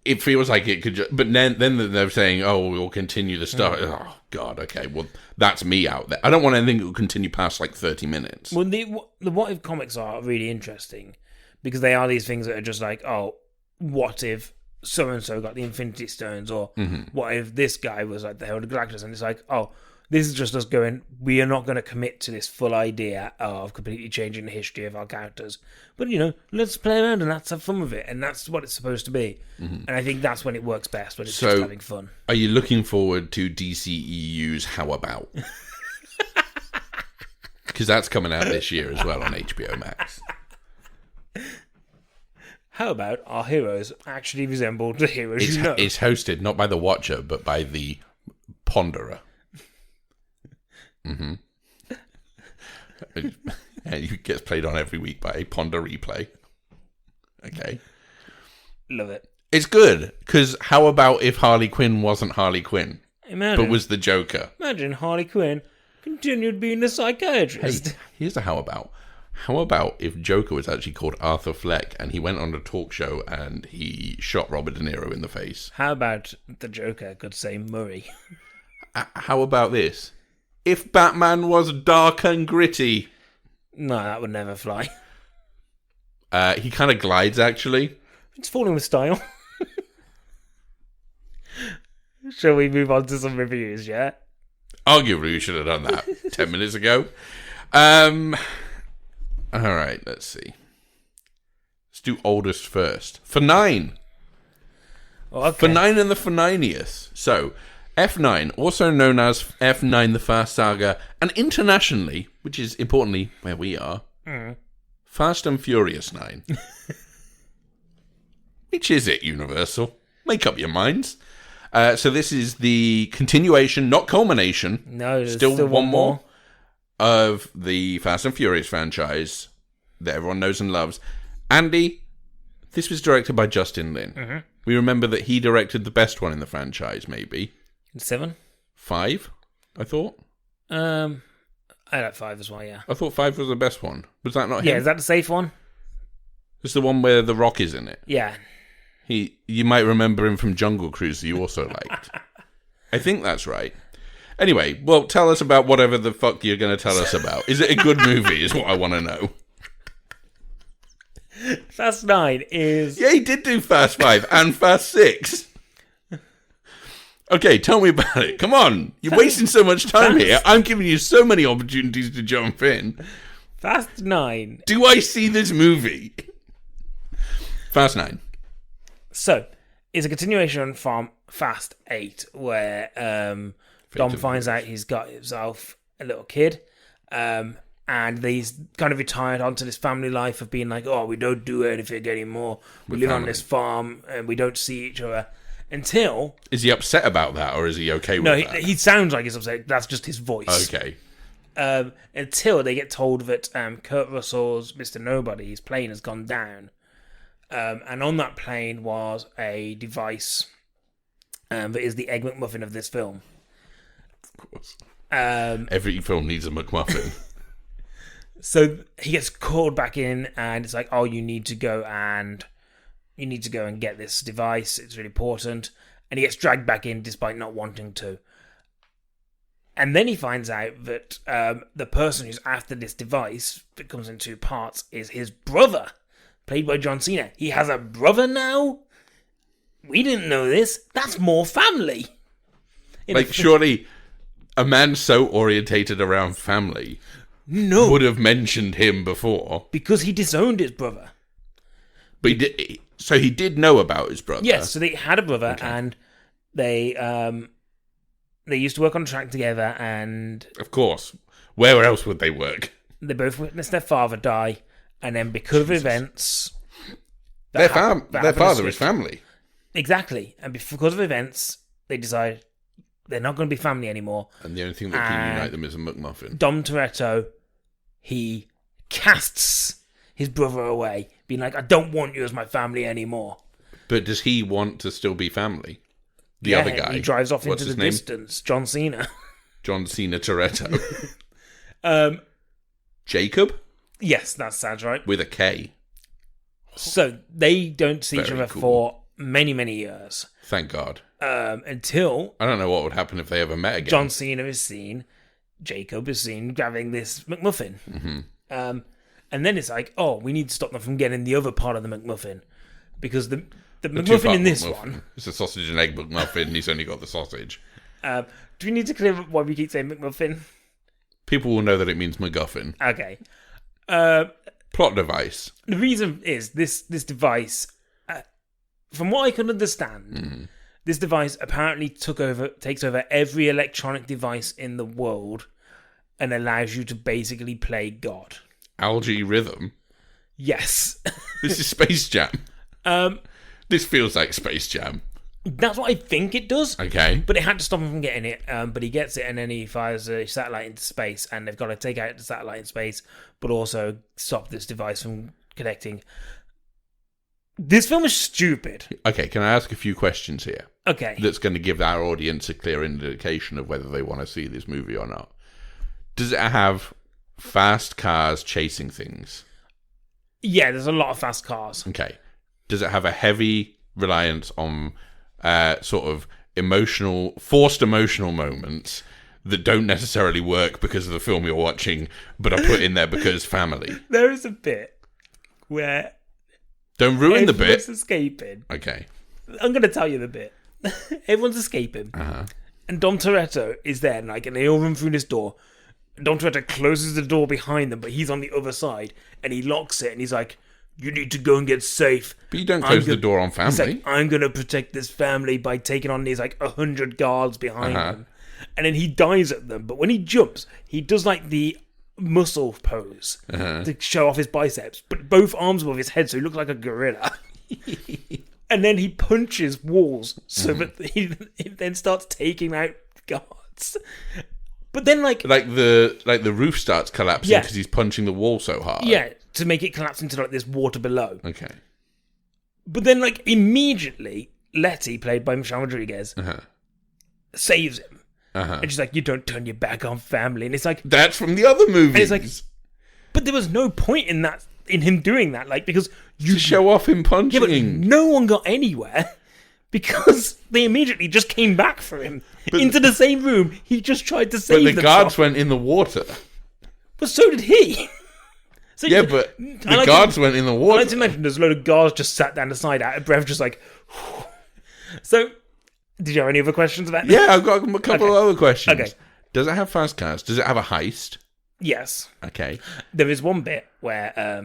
It feels like it could just... But then they're saying, oh, we'll continue the stuff. Oh, God, okay. Well, that's me out there. I don't want anything that will continue past, 30 minutes. Well, the What If comics are really interesting because they are these things that are just like, oh, what if so-and-so got the Infinity Stones? Or what if this guy was like the Herald of Galactus? And it's like, oh, this is just us going, we are not going to commit to this full idea of completely changing the history of our characters. But, let's play around and let's have fun with it. And that's what it's supposed to be. And I think that's when it works best, when it's just having fun. Are you looking forward to DCEU's How About? Because that's coming out this year as well on HBO Max. How about our heroes actually resemble the heroes It's hosted not by the Watcher, but by the Ponderer. And it gets played on every week by a Ponder Replay. Okay. Love it. It's good, because how about if Harley Quinn wasn't Harley Quinn, but was the Joker? Imagine Harley Quinn continued being the psychiatrist. Hey, here's a how about. How about if Joker was actually called Arthur Fleck, and he went on a talk show and he shot Robert De Niro in the face? How about the Joker could say Murray? How about this? If Batman was dark and gritty. No, that would never fly. He kind of glides, actually. It's falling with style. Shall we move on to some reviews, yeah? Arguably, we should have done that 10 minutes ago. All right, let's see. Let's do oldest first. For 9. Okay. For 9 and the for 90th. So... F9, also known as F9 The Fast Saga, and internationally, which is importantly where we are, Fast and Furious 9. Which is it, Universal? Make up your minds. So this is the continuation, not culmination. No, there's still one more of the Fast and Furious franchise that everyone knows and loves. Andy, this was directed by Justin Lin. We remember that he directed the best one in the franchise, maybe. 7? 5, I thought. I like 5 as well, yeah. I thought 5 was the best one. Was that not him? Yeah, is that the safe one? It's the one where The Rock is in it. Yeah. You might remember him from Jungle Cruise that you also liked. I think that's right. Anyway, well, tell us about whatever the fuck you're going to tell us about. Is it a good movie is what I want to know. Fast 9 is... Yeah, he did do Fast 5 and Fast 6. Okay, tell me about it. Come on. You're wasting so much time here. I'm giving you so many opportunities to jump in. Fast 9. Do I see this movie? Fast 9. So, it's a continuation from Fast 8, where Dom of finds out he's got himself a little kid, and he's kind of retired onto this family life of being like, oh, we don't do anything anymore. We live on family. this farm, and we don't see each other. Until... Is he upset about that, or is he okay with No, that? he sounds like he's upset. That's just his voice. Okay. Until they get told that Kurt Russell's Mr. Nobody, his plane has gone down. And on that plane was a device that is the Egg McMuffin of this film. Of course. Every film needs a McMuffin. So he gets called back in, and it's like, oh, you need to go and get this device. It's really important. And he gets dragged back in despite not wanting to. And then he finds out that the person who's after this device, that comes in two parts, is his brother, played by John Cena. He has a brother now? We didn't know this. That's more family. Surely a man so orientated around family would have mentioned him before. Because he disowned his brother. But he did know about his brother. Yes, so they had a brother, and they used to work on a track together, and... Of course. Where else would they work? They both witnessed their father die, and then because of events... Their father is family. Exactly. And because of events, they decide they're not going to be family anymore. And the only thing that can unite them is a McMuffin. Dom Toretto, he casts his brother away, being like, I don't want you as my family anymore. But does he want to still be family? The other guy. He drives off What's into his the name? distance. John Cena. John Cena Toretto. um, Jacob? yes, that sounds right. With a K. So they don't see each Very other cool. for many, many years. Thank God. Until I don't know what would happen if they ever met again. John Cena is seen, Jacob is seen grabbing this McMuffin. Mm-hmm. And then it's like, oh, we need to stop them from getting the other part of the McMuffin. Because the The McMuffin two-part in this McMuffin. one... It's a sausage and egg McMuffin. He's only got the sausage. do we need to clear up why we keep saying McMuffin? People will know that it means MacGuffin. Okay. Plot device. The reason is this device, from what I can understand, this device apparently takes over every electronic device in the world and allows you to basically play God. Algae rhythm. Yes. This is Space Jam. This feels like Space Jam. That's what I think it does. Okay. But it had to stop him from getting it. But he gets it, and then he fires a satellite into space, and they've got to take out the satellite in space, but also stop this device from connecting. This film is stupid. Okay, can I ask a few questions here? Okay. That's going to give our audience a clear indication of whether they want to see this movie or not. Does it have fast cars chasing things? Yeah, there's a lot of fast cars. Okay. Does it have a heavy reliance on sort of forced emotional moments that don't necessarily work because of the film you're watching, but are put in there because family? There is a bit where Don't ruin the everyone's bit. escaping. Okay. I'm going to tell you the bit. Everyone's escaping. Uh-huh. And Dom Toretto is there, and they all run through this door. Dom Toretto closes the door behind them, but he's on the other side, and he locks it, and he's like, you need to go and get safe. But you don't close the door on He's family. like, I'm going to protect this family by taking on these 100 guards behind them. And then he dies at them. But when he jumps, he does the muscle pose to show off his biceps. But both arms above his head, so he looks like a gorilla. And then he punches walls so that he then starts taking out guards. But then like the roof starts collapsing Yeah. because he's punching the wall so hard. yeah, to make it collapse into this water below. Okay. But then immediately, Letty, played by Michelle Rodriguez, saves him. And she's like, you don't turn your back on family. And it's like... That's from the other movies. And it's like... But there was no point in him doing that, because... To show off him punching. Yeah, but no one got anywhere because they immediately just came back for him. Into the same room, he just tried to save But the themselves. guards went in the water. But so did he. So Yeah, but the guards went in the I water. like to imagine there's a load of guards just sat down the side out of breath, just like... So, did you have any other questions about Yeah, I've got a couple of other questions. Okay. Does it have fast cars? Does it have a heist? Yes. Okay. There is one bit where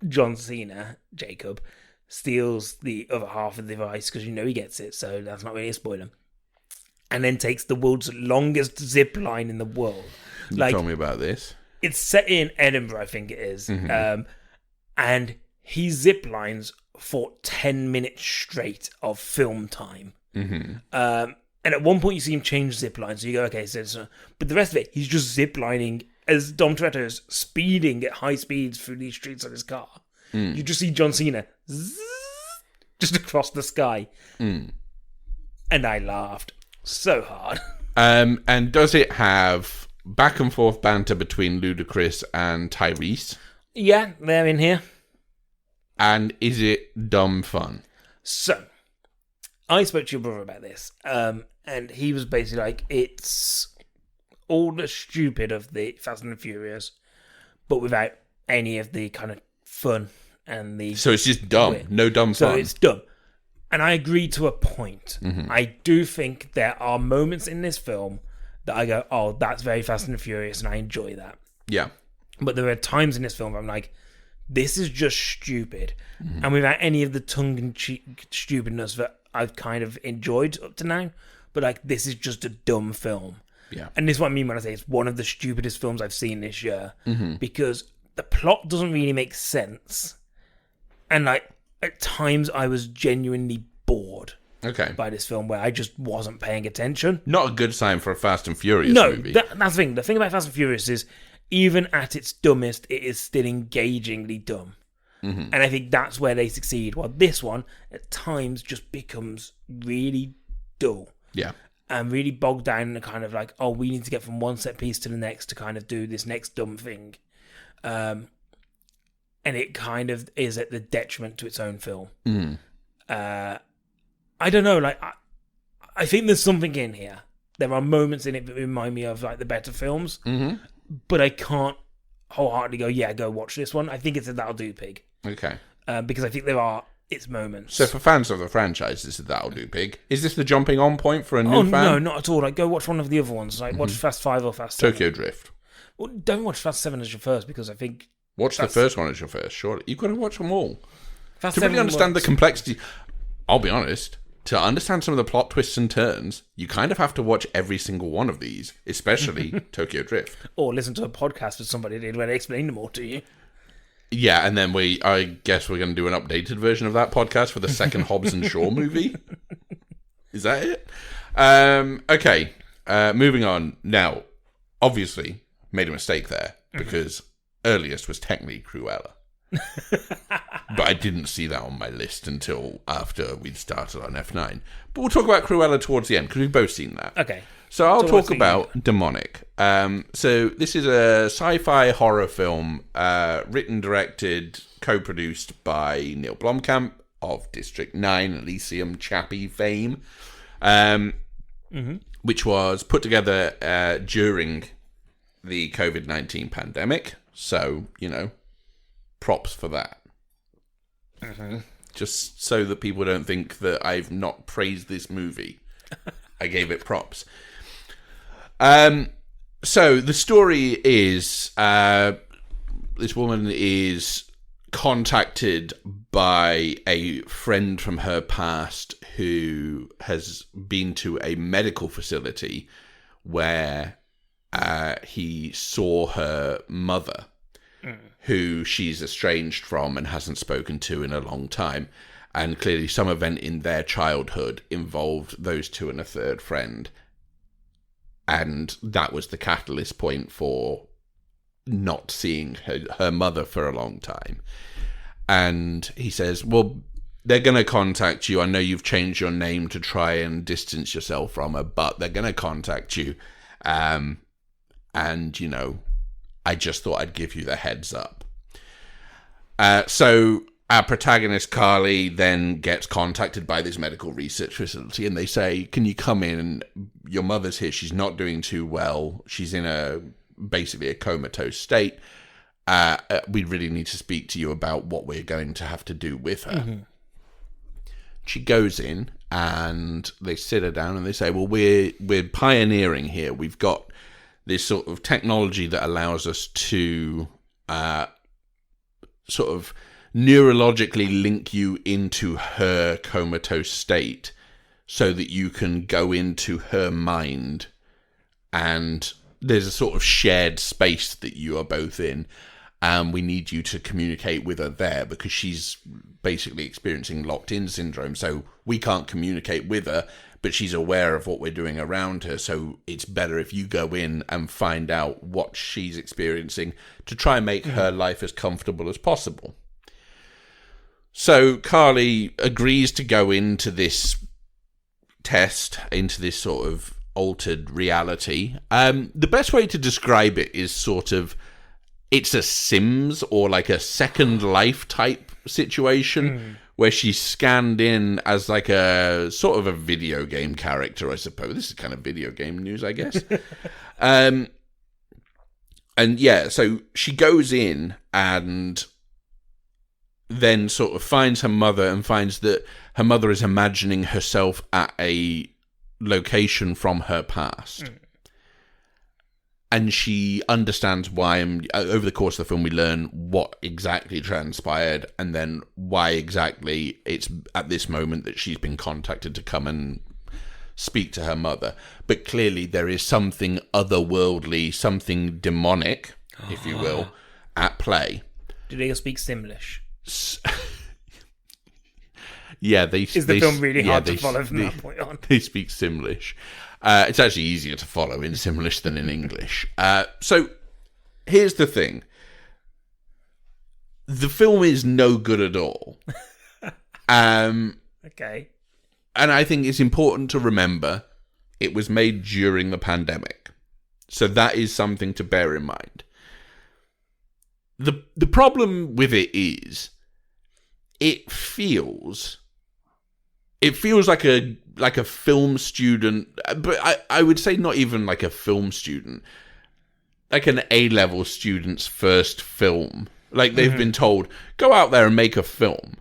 John Cena, Jacob, steals the other half of the device because he gets it, so that's not really a spoiler. And then takes the world's longest zip line in the world. You told me about this. It's set in Edinburgh, I think it is. And he zip lines for 10 minutes straight of film time. And at one point you see him change zip lines, so you go, okay, so but the rest of it, he's just zip lining as Dom Toretto is speeding at high speeds through these streets of his car. You just see John Cena just across the sky. And I laughed so hard. And does it have back and forth banter between Ludacris and Tyrese? Yeah, they're in here. And is it dumb fun? So, I spoke to your brother about this, and he was basically like, it's all the stupid of the Fast and the Furious, but without any of the kind of fun and the... So it's just dumb, no dumb fun. So it's dumb. And I agree to a point. I do think there are moments in this film that I go, oh, that's very Fast and the Furious, and I enjoy that. Yeah. But there are times in this film where I'm like, this is just stupid. And without any of the tongue-in-cheek stupidness that I've kind of enjoyed up to now. But like, this is just a dumb film. Yeah. And this is what I mean when I say it's one of the stupidest films I've seen this year. Because the plot doesn't really make sense. And like, at times I was genuinely bored by this film where I just wasn't paying attention. Not a good sign for a Fast and Furious movie. That's the thing. The thing about Fast and Furious is, even at its dumbest, it is still engagingly dumb. And I think that's where they succeed. While this one, at times, just becomes really dull. Yeah. And really bogged down and kind of like, oh, we need to get from one set piece to the next to kind of do this next dumb thing. And it kind of is at the detriment to its own film. I don't know, like, I think there's something in here. There are moments in it that remind me of like the better films, but I can't wholeheartedly go, yeah, go watch this one. I think it's a That'll Do Pig. Okay. Because I think there are its moments. So for fans of the franchise, this is That'll Do Pig. Is this the jumping on point for a new fan? No, not at all. Like, go watch one of the other ones. Like, watch Fast 5 or Fast 7. Tokyo Drift. Well, don't watch Fast 7 as your first, because I think... Watch the first one as your first, surely. You've got to watch them all. Fast To really 7 understand the works. complexity... I'll be honest, to understand some of the plot twists and turns, you kind of have to watch every single one of these, especially Tokyo Drift. Or listen to a podcast that somebody did where they explained them all to you. Yeah, and then I guess we're going to do an updated version of that podcast for the second Hobbs and Shaw movie. Is that it? Okay, moving on. Now, obviously, made a mistake there, because earliest was technically Cruella. But I didn't see that on my list until after we'd started on F9. But we'll talk about Cruella towards the end, because we've both seen that. Okay. So I'll So talk what's the about Demonic. So this is a sci-fi horror film written, directed, co-produced by Neil Blomkamp of District 9, Elysium, Chappie fame, which was put together during the COVID-19 pandemic. So, props for that. Just so that people don't think that I've not praised this movie. I gave it props. So the story is this woman is contacted by a friend from her past who has been to a medical facility where he saw her mother, who she's estranged from and hasn't spoken to in a long time. And clearly some event in their childhood involved those two and a third friend. And that was the catalyst point for not seeing her mother for a long time. And he says, well, they're going to contact you. I know you've changed your name to try and distance yourself from her, but they're going to contact you. And, I just thought I'd give you the heads up. So our protagonist, Carly, then gets contacted by this medical research facility, and they say, can you come in? Your mother's here. She's not doing too well. She's in basically a comatose state. We really need to speak to you about what we're going to have to do with her. She goes in, and they sit her down, and they say, well, we're pioneering here. We've got this sort of technology that allows us to sort of neurologically link you into her comatose state so that you can go into her mind, and there's a sort of shared space that you are both in. We need you to communicate with her there because she's basically experiencing locked-in syndrome, so we can't communicate with her, but she's aware of what we're doing around her, so it's better if you go in and find out what she's experiencing to try and make her life as comfortable as possible. So Carly agrees to go into this test, into this sort of altered reality. The best way to describe it is sort of, it's a Sims or like a Second Life type situation where she's scanned in as like a sort of a video game character, I suppose. This is kind of video game news, I guess. And yeah, so she goes in and then sort of finds her mother and finds that her mother is imagining herself at a location from her past. And she understands why, and over the course of the film we learn what exactly transpired and then why exactly it's at this moment that she's been contacted to come and speak to her mother. But clearly there is something otherworldly, something demonic, if you will, at play. Do they speak Simlish? Yeah, the film really hard to follow from that point on? They speak Simlish. It's actually easier to follow in Simlish than in English. So here's the thing: the film is no good at all. Okay, and I think it's important to remember it was made during the pandemic, so that is something to bear in mind. The problem with it is it feels like a film student, but I would say not even like a film student, like an A-level student's first film. Like they've been told, go out there and make a film.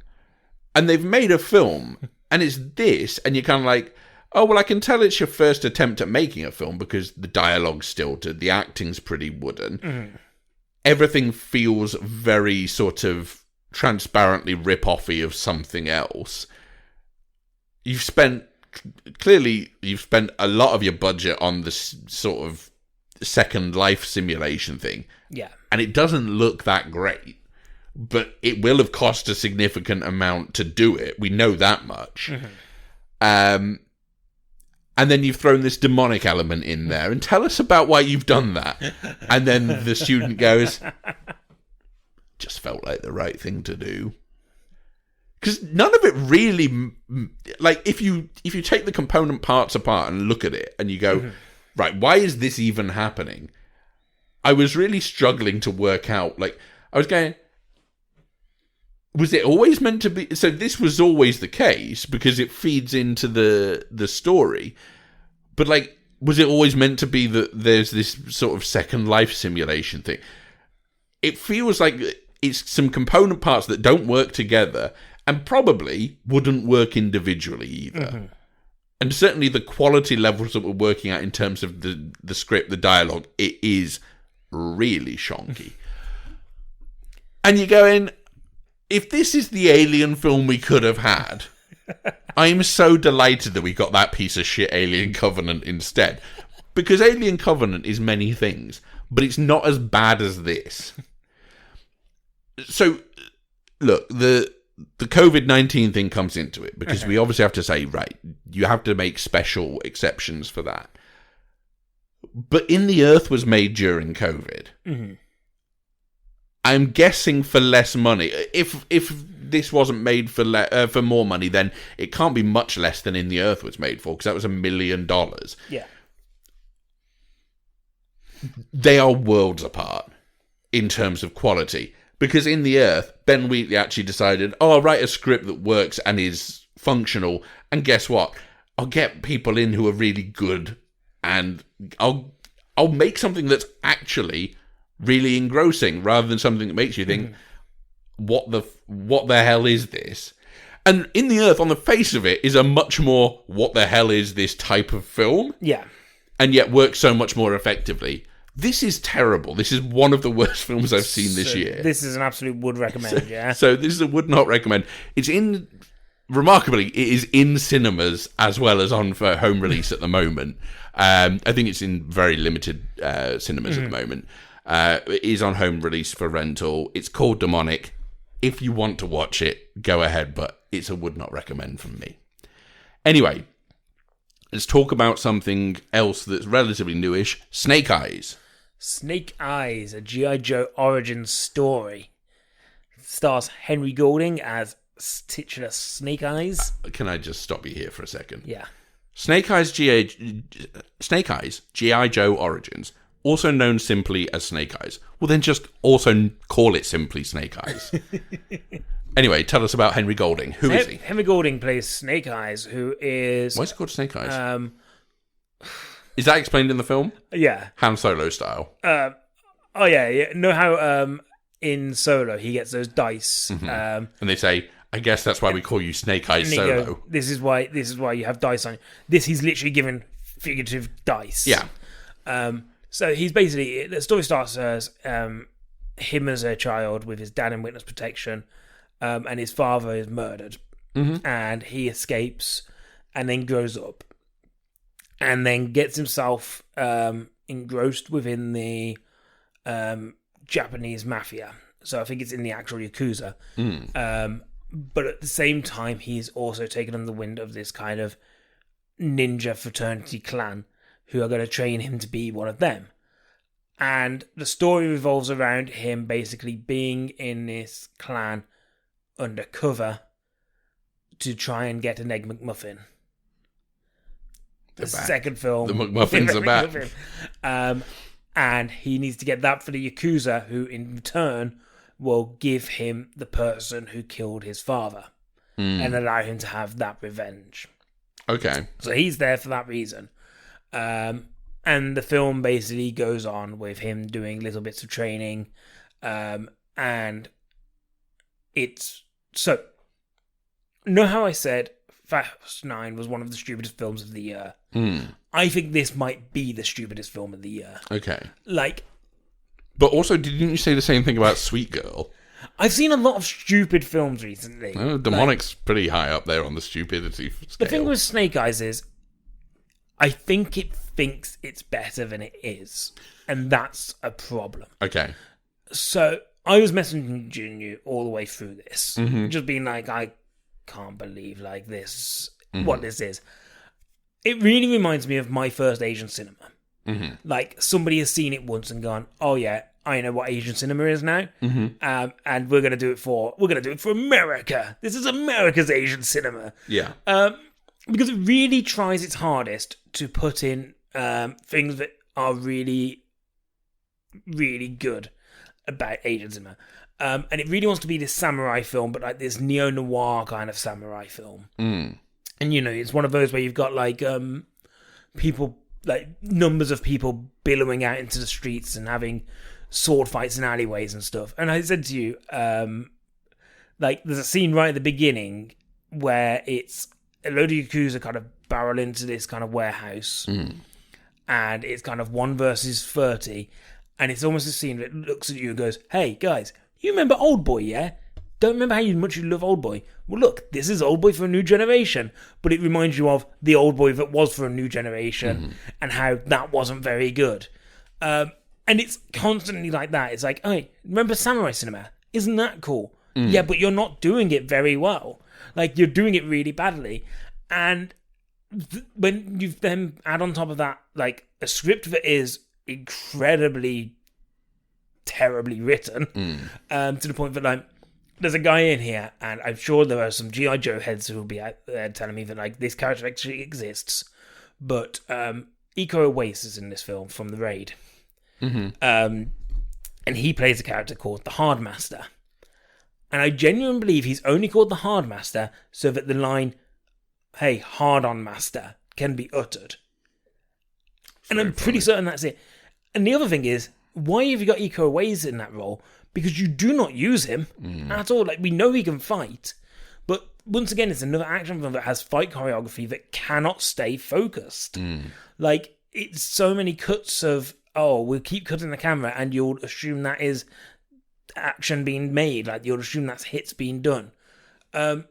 And they've made a film, and it's this, and you're kind of like, oh, well, I can tell it's your first attempt at making a film because the dialogue's stilted, the acting's pretty wooden. Everything feels very sort of transparently rip-offy of something else. You've spent a lot of your budget on this sort of Second Life simulation thing. Yeah. And it doesn't look that great, but it will have cost a significant amount to do it. We know that much. And then you've thrown this demonic element in there, and tell us about why you've done that. And then the student goes, just felt like the right thing to do. Because none of it really, like, if you take the component parts apart and look at it, and you go, right, why is this even happening? I was really struggling to work out, like, I was going, was it always meant to be? So this was always the case because it feeds into the story. But like, was it always meant to be that there's this sort of Second Life simulation thing? It feels like it's some component parts that don't work together and probably wouldn't work individually either. And certainly the quality levels that we're working at in terms of the script, the dialogue, it is really shonky. And you go in, if this is the Alien film we could have had, I'm so delighted that we got that piece of shit Alien Covenant instead. Because Alien Covenant is many things, but it's not as bad as this. So, look, the COVID-19 thing comes into it, because we obviously have to say, right, you have to make special exceptions for that. But In the Earth was made during COVID. I'm guessing for less money. If this wasn't made for more money, then it can't be much less than In the Earth was made for, because that was $1 million. Yeah. They are worlds apart in terms of quality. Because In the Earth, Ben Wheatley actually decided, oh, I'll write a script that works and is functional, and guess what? I'll get people in who are really good, and I'll make something that's actually really engrossing, rather than something that makes you think, what the hell is this? And In the Earth, on the face of it, is a much more what the hell is this type of film. Yeah. And yet works so much more effectively. This is terrible. This is one of the worst films I've seen this year. This is an absolute would recommend, yeah? So this is a would not recommend. It's in... Remarkably, it is in cinemas as well as on for home release at the moment. I think it's in very limited cinemas at the moment. It is on home release for rental. It's called Demonic. If you want to watch it, go ahead, but it's a would not recommend from me. Anyway, let's talk about something else that's relatively newish. Snake Eyes. Snake Eyes, a G.I. Joe origin story. Stars Henry Golding as titular Snake Eyes. Can I just stop you here for a second? Yeah. Snake Eyes G.I. Joe Origins, also known simply as Snake Eyes. Well, then just also call it simply Snake Eyes. Anyway, tell us about Henry Golding. Who is he? Henry Golding plays Snake Eyes, who is... Why is it called Snake Eyes? Is that explained in the film? Yeah. Han Solo style. Oh, yeah. Know how in Solo he gets those dice. And they say... I guess that's why we call you Snake Eyes Solo. Go, this is why you have dice on you. This he's literally given figurative dice. Yeah. So he's basically, the story starts as him as a child with his dad in witness protection, and his father is murdered, and he escapes, and then grows up, and then gets himself engrossed within the Japanese mafia. So I think it's in the actual Yakuza. But at the same time, he's also taken on the wind of this kind of ninja fraternity clan who are going to train him to be one of them. And the story revolves around him basically being in this clan undercover to try and get an Egg McMuffin. The second film. The McMuffins are back. And he needs to get that for the Yakuza, who in turn will give him the person who killed his father and allow him to have that revenge. Okay. So he's there for that reason. And the film basically goes on with him doing little bits of training. And it's... So, know how I said Fast 9 was one of the stupidest films of the year? I think this might be the stupidest film of the year. Okay. Like... But also, didn't you say the same thing about Sweet Girl? I've seen a lot of stupid films recently. Oh, Demonic's pretty high up there on the stupidity scale. The thing with Snake Eyes is, I think it thinks it's better than it is. And that's a problem. Okay. So, I was messaging you all the way through this. Just being like, I can't believe like this, what this is. It really reminds me of my first Asian cinema. Like, somebody has seen it once and gone, oh yeah, I know what Asian cinema is now, and we're gonna do it for America. This is America's Asian cinema. Yeah. Because it really tries its hardest to put in things that are really, really good about Asian cinema, and it really wants to be this samurai film, but like this neo-noir kind of samurai film. And you know, it's one of those where you've got like people. Like numbers of people billowing out into the streets and having sword fights in alleyways and stuff. And I said to you, like there's a scene right at the beginning where it's a load of Yakuza kind of barrel into this kind of warehouse, and it's kind of 1 versus 30, and it's almost a scene that looks at you and goes, "Hey guys, you remember Old Boy, yeah? Don't remember how much you love Old Boy? Well, look, this is Old Boy for a new generation." But it reminds you of the Old Boy that was for a new generation and how that wasn't very good. And it's constantly like that. It's like, hey, remember samurai cinema? Isn't that cool? Yeah, but you're not doing it very well. Like, you're doing it really badly. And when you then add on top of that, like, a script that is incredibly, terribly written, to the point that, like, there's a guy in here, and I'm sure there are some G.I. Joe heads who will be out there telling me that like this character actually exists. But Iko Uwais is in this film from The Raid. And he plays a character called the Hardmaster. And I genuinely believe he's only called the Hardmaster so that the line, "Hey, hard on master," can be uttered. And I'm pretty certain that's it. And the other thing is, why have you got Iko Uwais in that role? Because you do not use him at all. Like, we know he can fight, but once again, it's another action film that has fight choreography that cannot stay focused. Like, it's so many cuts of oh, we'll keep cutting the camera, and you'll assume that is action being made. Like, you'll assume that's hits being done. The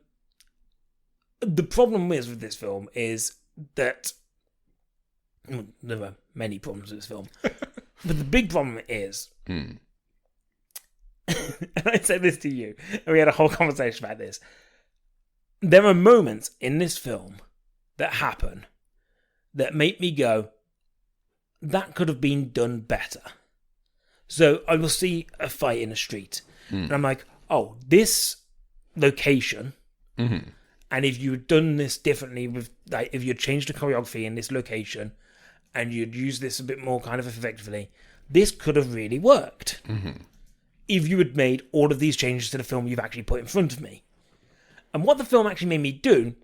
problem is with this film is that there are many problems with this film, but the big problem is, and I said this to you, and we had a whole conversation about this. There are moments in this film that happen that make me go, that could have been done better. So I will see a fight in a street, and I'm like, oh, this location, and if you had done this differently, with like if you'd changed the choreography in this location, and you'd used this a bit more kind of effectively, this could have really worked. If you had made all of these changes to the film you've actually put in front of me. And what the film actually made me do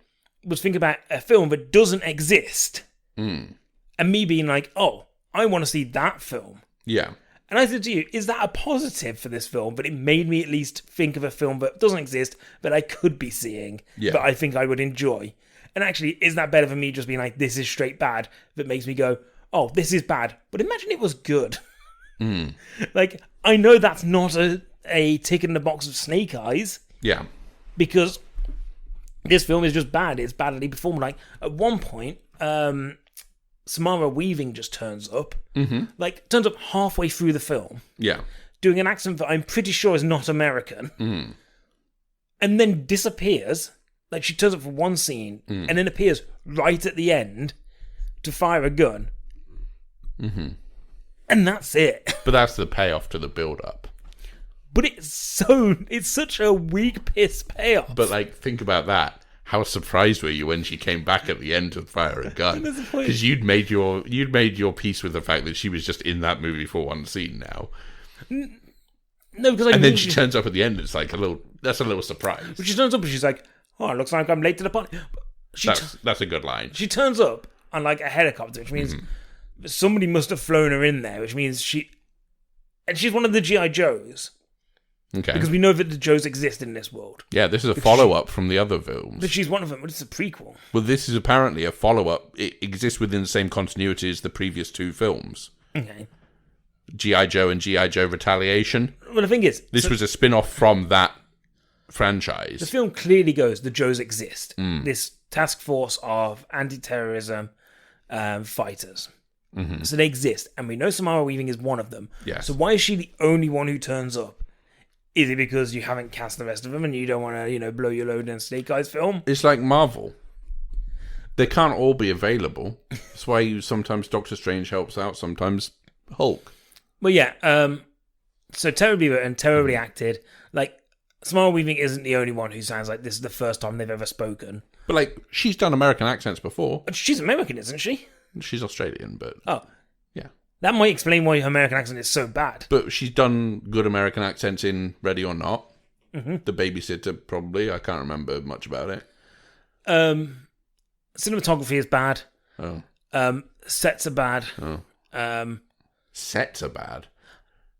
was think about a film that doesn't exist. And me being like, oh, I want to see that film. Yeah. And I said to you, is that a positive for this film? But it made me at least think of a film that doesn't exist, that I could be seeing, that I think I would enjoy. And actually, is that better for me just being like, this is straight bad, that makes me go, oh, this is bad. But imagine it was good. Like, I know that's not a tick in the box of Snake Eyes. Yeah. Because this film is just bad. It's badly performed. Like, at one point, Samara Weaving just turns up. Like, turns up halfway through the film. Yeah. Doing an accent that I'm pretty sure is not American. And then disappears. Like, she turns up for one scene and then appears right at the end to fire a gun. And that's it. But that's the payoff to the build-up. But it's such a weak piss payoff. But, like, think about that. How surprised were you when she came back at the end to fire a gun? Because you'd made your peace with the fact that she was just in that movie for one scene now. No, because then she turns up at the end. It's like that's a little surprise. But she turns up and she's like, "Oh, it looks like I'm late to the party." That's a good line. She turns up on like a helicopter, which means somebody must have flown her in there. Which means she's one of the G.I. Joes. Okay. Because we know that the Joes exist in this world. Yeah, this is a follow-up from the other films. But she's one of them, but it's a prequel. Well, this is apparently a follow-up. It exists within the same continuity as the previous two films. Okay. G.I. Joe and G.I. Joe Retaliation. Well, the thing is... This was a spin-off from that franchise. The film clearly goes, the Joes exist. This task force of anti-terrorism fighters. So they exist. And we know Samara Weaving is one of them. Yes. So why is she the only one who turns up? Is it because you haven't cast the rest of them and you don't want to, blow your load in a Snake Eyes film? It's like Marvel. They can't all be available. That's why sometimes Doctor Strange helps out, sometimes Hulk. Well, yeah. So terribly written, terribly acted. Like, Samara Weaving isn't the only one who sounds like this is the first time they've ever spoken. But, like, she's done American accents before. She's American, isn't she? She's Australian, but... Oh. Yeah. That might explain why her American accent is so bad. But she's done good American accents in Ready or Not. The Babysitter, probably. I can't remember much about it. Cinematography is bad. Oh. Sets are bad. Oh. Sets are bad?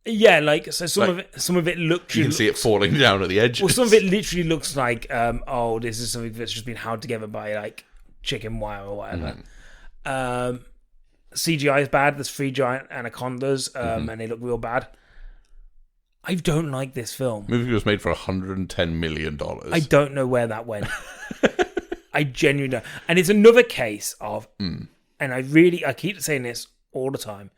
Yeah, like, so some of it looks... You can see it falling down at the edges. Well, some of it literally looks like, this is something that's just been held together by, like, chicken wire or whatever. CGI is bad. There's 3 giant anacondas, and they look real bad. I don't like this film. The movie was made for $110 million. I don't know where that went. I genuinely don't. And it's another case of, and I keep saying this all the time,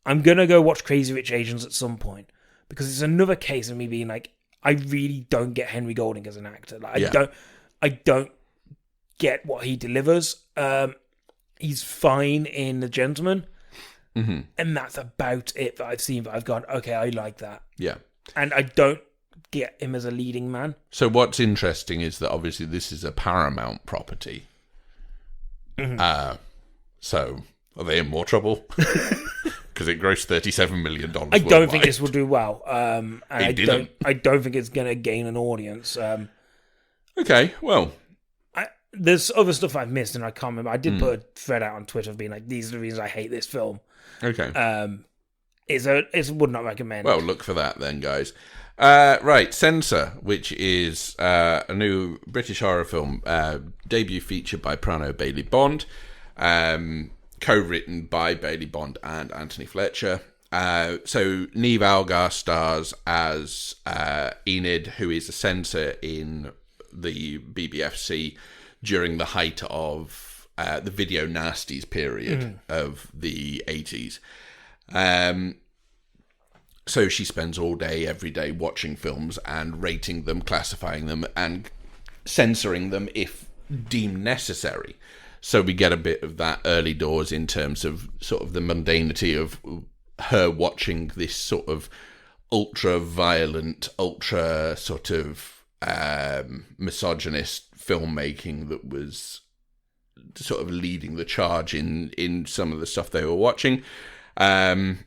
I'm going to go watch Crazy Rich Asians at some point, because it's another case of me being like, I really don't get Henry Golding as an actor. Like, I don't get what he delivers. He's fine in The Gentleman, and that's about it that I've seen. But I've gone, okay, I like that. Yeah, and I don't get him as a leading man. So what's interesting is that obviously this is a Paramount property. So are they in more trouble? Because it grossed $37 million. I don't think this will do well. And I don't think it's going to gain an audience. Okay, well. There's other stuff I've missed and I can't remember. I did put a thread out on Twitter of being like, these are the reasons I hate this film. Okay. It's would not recommend. Well, look for that then, guys. Right, Censor, which is a new British horror film, debut feature by Prano Bailey Bond. co-written by Bailey Bond and Anthony Fletcher. So Neve Algar stars as Enid, who is a censor in the BBFC during the height of the video nasties period of the 80s. So she spends all day, every day, watching films and rating them, classifying them, and censoring them if deemed necessary. So we get a bit of that early doors in terms of sort of the mundanity of her watching this sort of ultra-violent, ultra sort of misogynist filmmaking that was sort of leading the charge in some of the stuff they were watching. And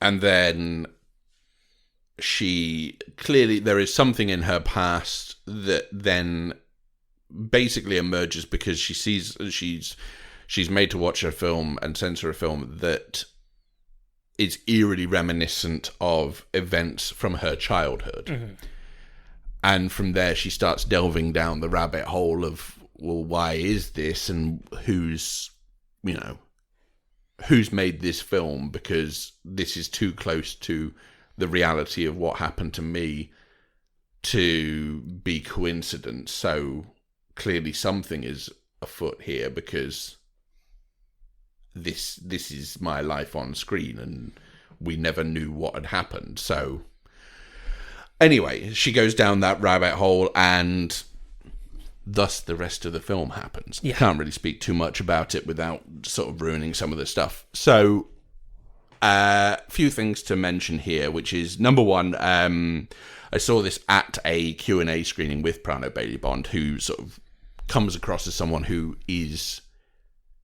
then she clearly, there is something in her past that then basically emerges because she sees she's made to watch a film and censor a film that is eerily reminiscent of events from her childhood. And from there she starts delving down the rabbit hole of, well, why is this, and who's made this film, because this is too close to the reality of what happened to me to be coincidence. So clearly something is afoot here, because this is my life on screen and we never knew what had happened. So anyway, she goes down that rabbit hole, and thus the rest of the film happens. Yeah. Can't really speak too much about it without sort of ruining some of the stuff. So a few things to mention here, which is, number one, I saw this at a Q&A screening with Prano Bailey Bond, who sort of comes across as someone who is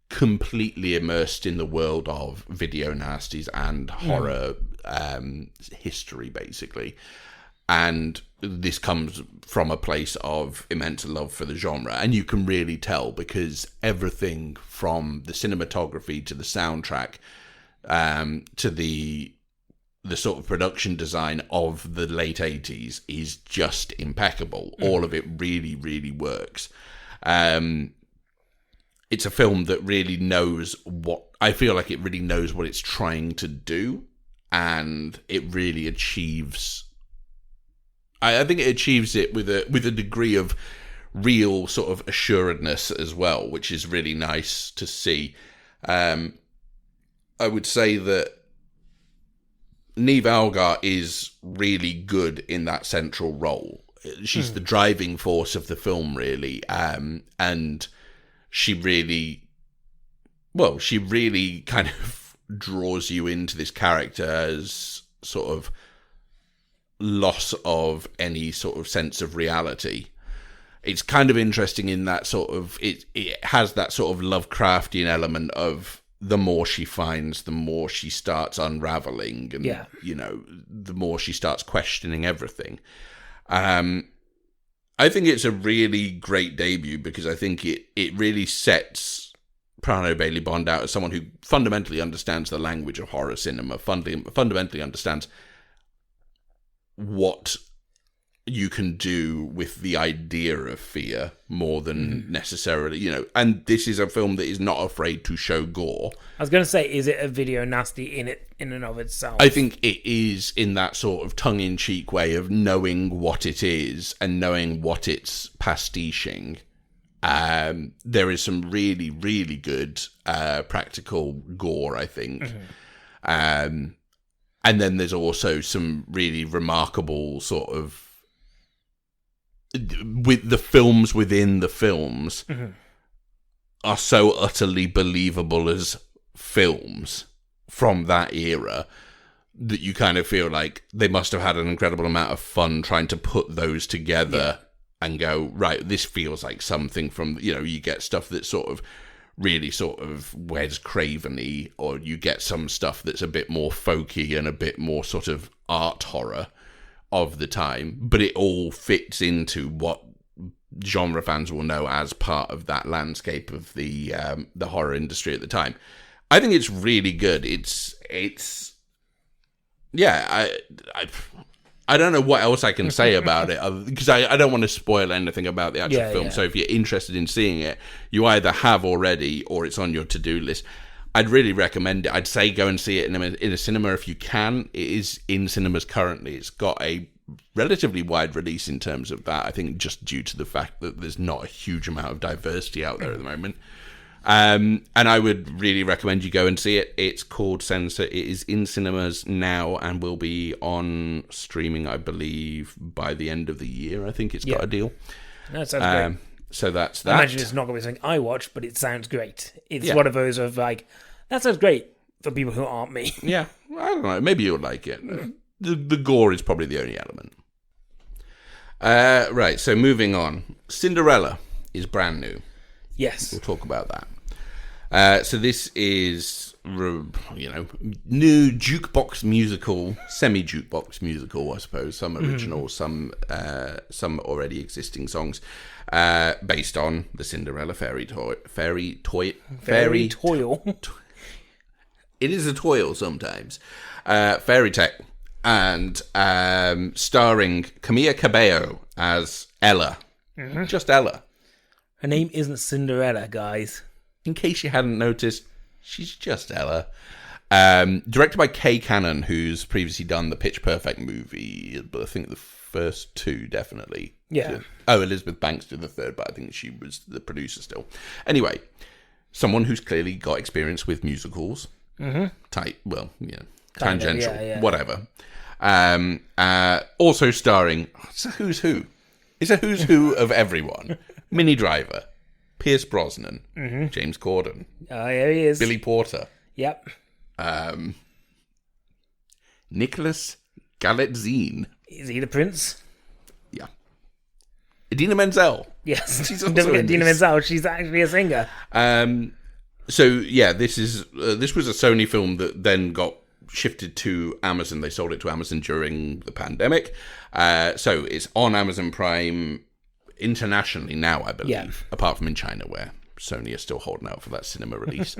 completely immersed in the world of video nasties and horror history, basically. And this comes from a place of immense love for the genre. And you can really tell, because everything from the cinematography to the soundtrack to the sort of production design of the late 80s is just impeccable. All of it really, really works. It's a film that really knows I feel like it really knows what it's trying to do, and it really achieves. I think it achieves it with a degree of real sort of assuredness as well, which is really nice to see. I would say that Neve Algar is really good in that central role. She's the driving force of the film, really, and she really kind of draws you into this character's sort of loss of any sort of sense of reality. It's kind of interesting in that sort of it has that sort of Lovecraftian element of the more she finds, the more she starts unraveling, and the more she starts questioning everything. I think it's a really great debut, because I think it really sets Prano Bailey Bond out as someone who fundamentally understands the language of horror cinema, fundamentally understands what you can do with the idea of fear more than necessarily, and this is a film that is not afraid to show gore. I was going to say, is it a video nasty in and of itself? I think it is, in that sort of tongue-in-cheek way of knowing what it is and knowing what it's pastiching. There is some really, really good practical gore, I think. And then there's also some really remarkable sort of, with the films within the films are so utterly believable as films from that era that you kind of feel like they must have had an incredible amount of fun trying to put those together and go, right, this feels like something from, you get stuff that's sort of really sort of Wes Craven-y, or you get some stuff that's a bit more folky and a bit more sort of art horror of the time, but it all fits into what genre fans will know as part of that landscape of the horror industry at the time. I think it's really good. I don't know what else I can say about it, because I don't want to spoil anything about the actual film. Yeah. So if you're interested in seeing it, you either have already or it's on your to-do list. I'd really recommend it. I'd say go and see it in a cinema if you can. It is in cinemas currently. It's got a relatively wide release in terms of that, I think, just due to the fact that there's not a huge amount of diversity out there at the moment. And I would really recommend you go and see it. It's called Censor. It is in cinemas now and will be on streaming, I believe, by the end of the year. I think it's got a deal. That sounds great. So that's that. I imagine it's not going to be something I watch, but it sounds great. It's one of those of like, that sounds great for people who aren't me. Yeah, I don't know. Maybe you'll like it. The gore is probably the only element. Right, so moving on. Cinderella is brand new. Yes. We'll talk about that. So this is, new jukebox musical, semi-jukebox musical, I suppose. Some original, some already existing songs, based on the Cinderella fairy tale. It is a toil sometimes. Fairy tale. And starring Camila Cabello as Ella. Just Ella. Her name isn't Cinderella, guys. In case you hadn't noticed, she's just Ella. Directed by Kay Cannon, who's previously done the Pitch Perfect movie, but I think the first two, definitely. Yeah. Elizabeth Banks did the third, but I think she was the producer still. Anyway, someone who's clearly got experience with musicals. Tangential, whatever. Also starring, it's a who's who. It's a who's who of everyone. Minnie Driver, Pierce Brosnan, James Corden. Oh, here he is. Billy Porter. Yep. Nicholas Galitzine. Is he the prince? Yeah. Idina Menzel. Yes. She's Don't also forget in Dina this. Menzel. She's actually a singer. So yeah, this was a Sony film that then got shifted to Amazon. They sold it to Amazon during the pandemic. So it's on Amazon Prime internationally now, I believe, apart from in China, where Sony is still holding out for that cinema release.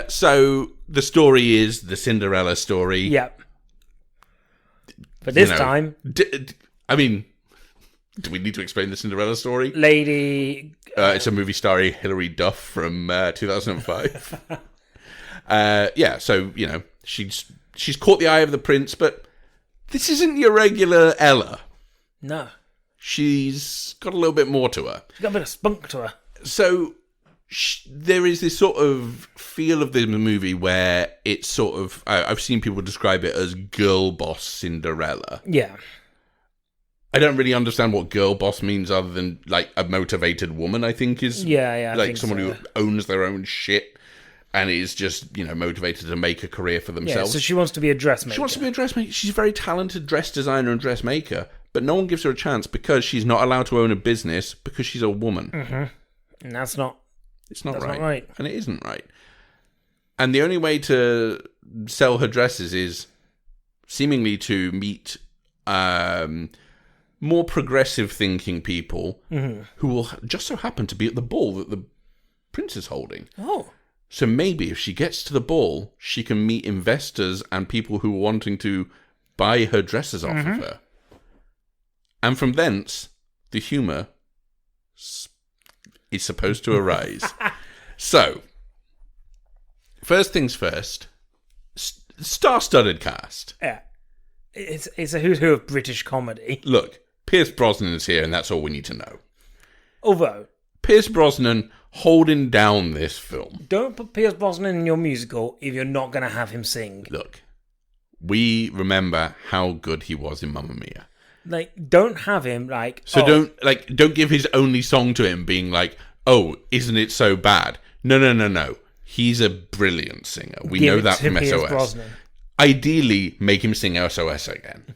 So the story is the Cinderella story. Yep. But this time... do we need to explain the Cinderella story? Lady... it's a movie starring Hilary Duff from 2005. So, she's caught the eye of the prince, but this isn't your regular Ella. No. She's got a little bit more to her. She's got a bit of spunk to her. So there is this sort of feel of the movie where it's sort of... I've seen people describe it as girl boss Cinderella. Yeah. I don't really understand what girl boss means other than, like, a motivated woman, I think is... I like think someone so. who owns their own shit and is just, motivated to make a career for themselves. Yeah, so she wants to be a dressmaker. She wants to be a dressmaker. She's a very talented dress designer and dressmaker, but no one gives her a chance because she's not allowed to own a business because she's a woman. And that's not... It's not That's right. not right. And it isn't right. And the only way to sell her dresses is seemingly to meet more progressive thinking people who will just so happen to be at the ball that the prince is holding. Oh. So maybe if she gets to the ball, she can meet investors and people who are wanting to buy her dresses off of her. And from thence, the humour is supposed to arise. So, first things first, star-studded cast. Yeah. It's a who's who of British comedy. Look, Pierce Brosnan is here and that's all we need to know. Although... Pierce Brosnan holding down this film. Don't put Pierce Brosnan in your musical if you're not going to have him sing. Look, we remember how good he was in Mamma Mia. Like, don't have him, like... So don't give his only song to him being like, oh, isn't it so bad? No. He's a brilliant singer. We know that from SOS. Brosnan. Ideally, make him sing SOS again.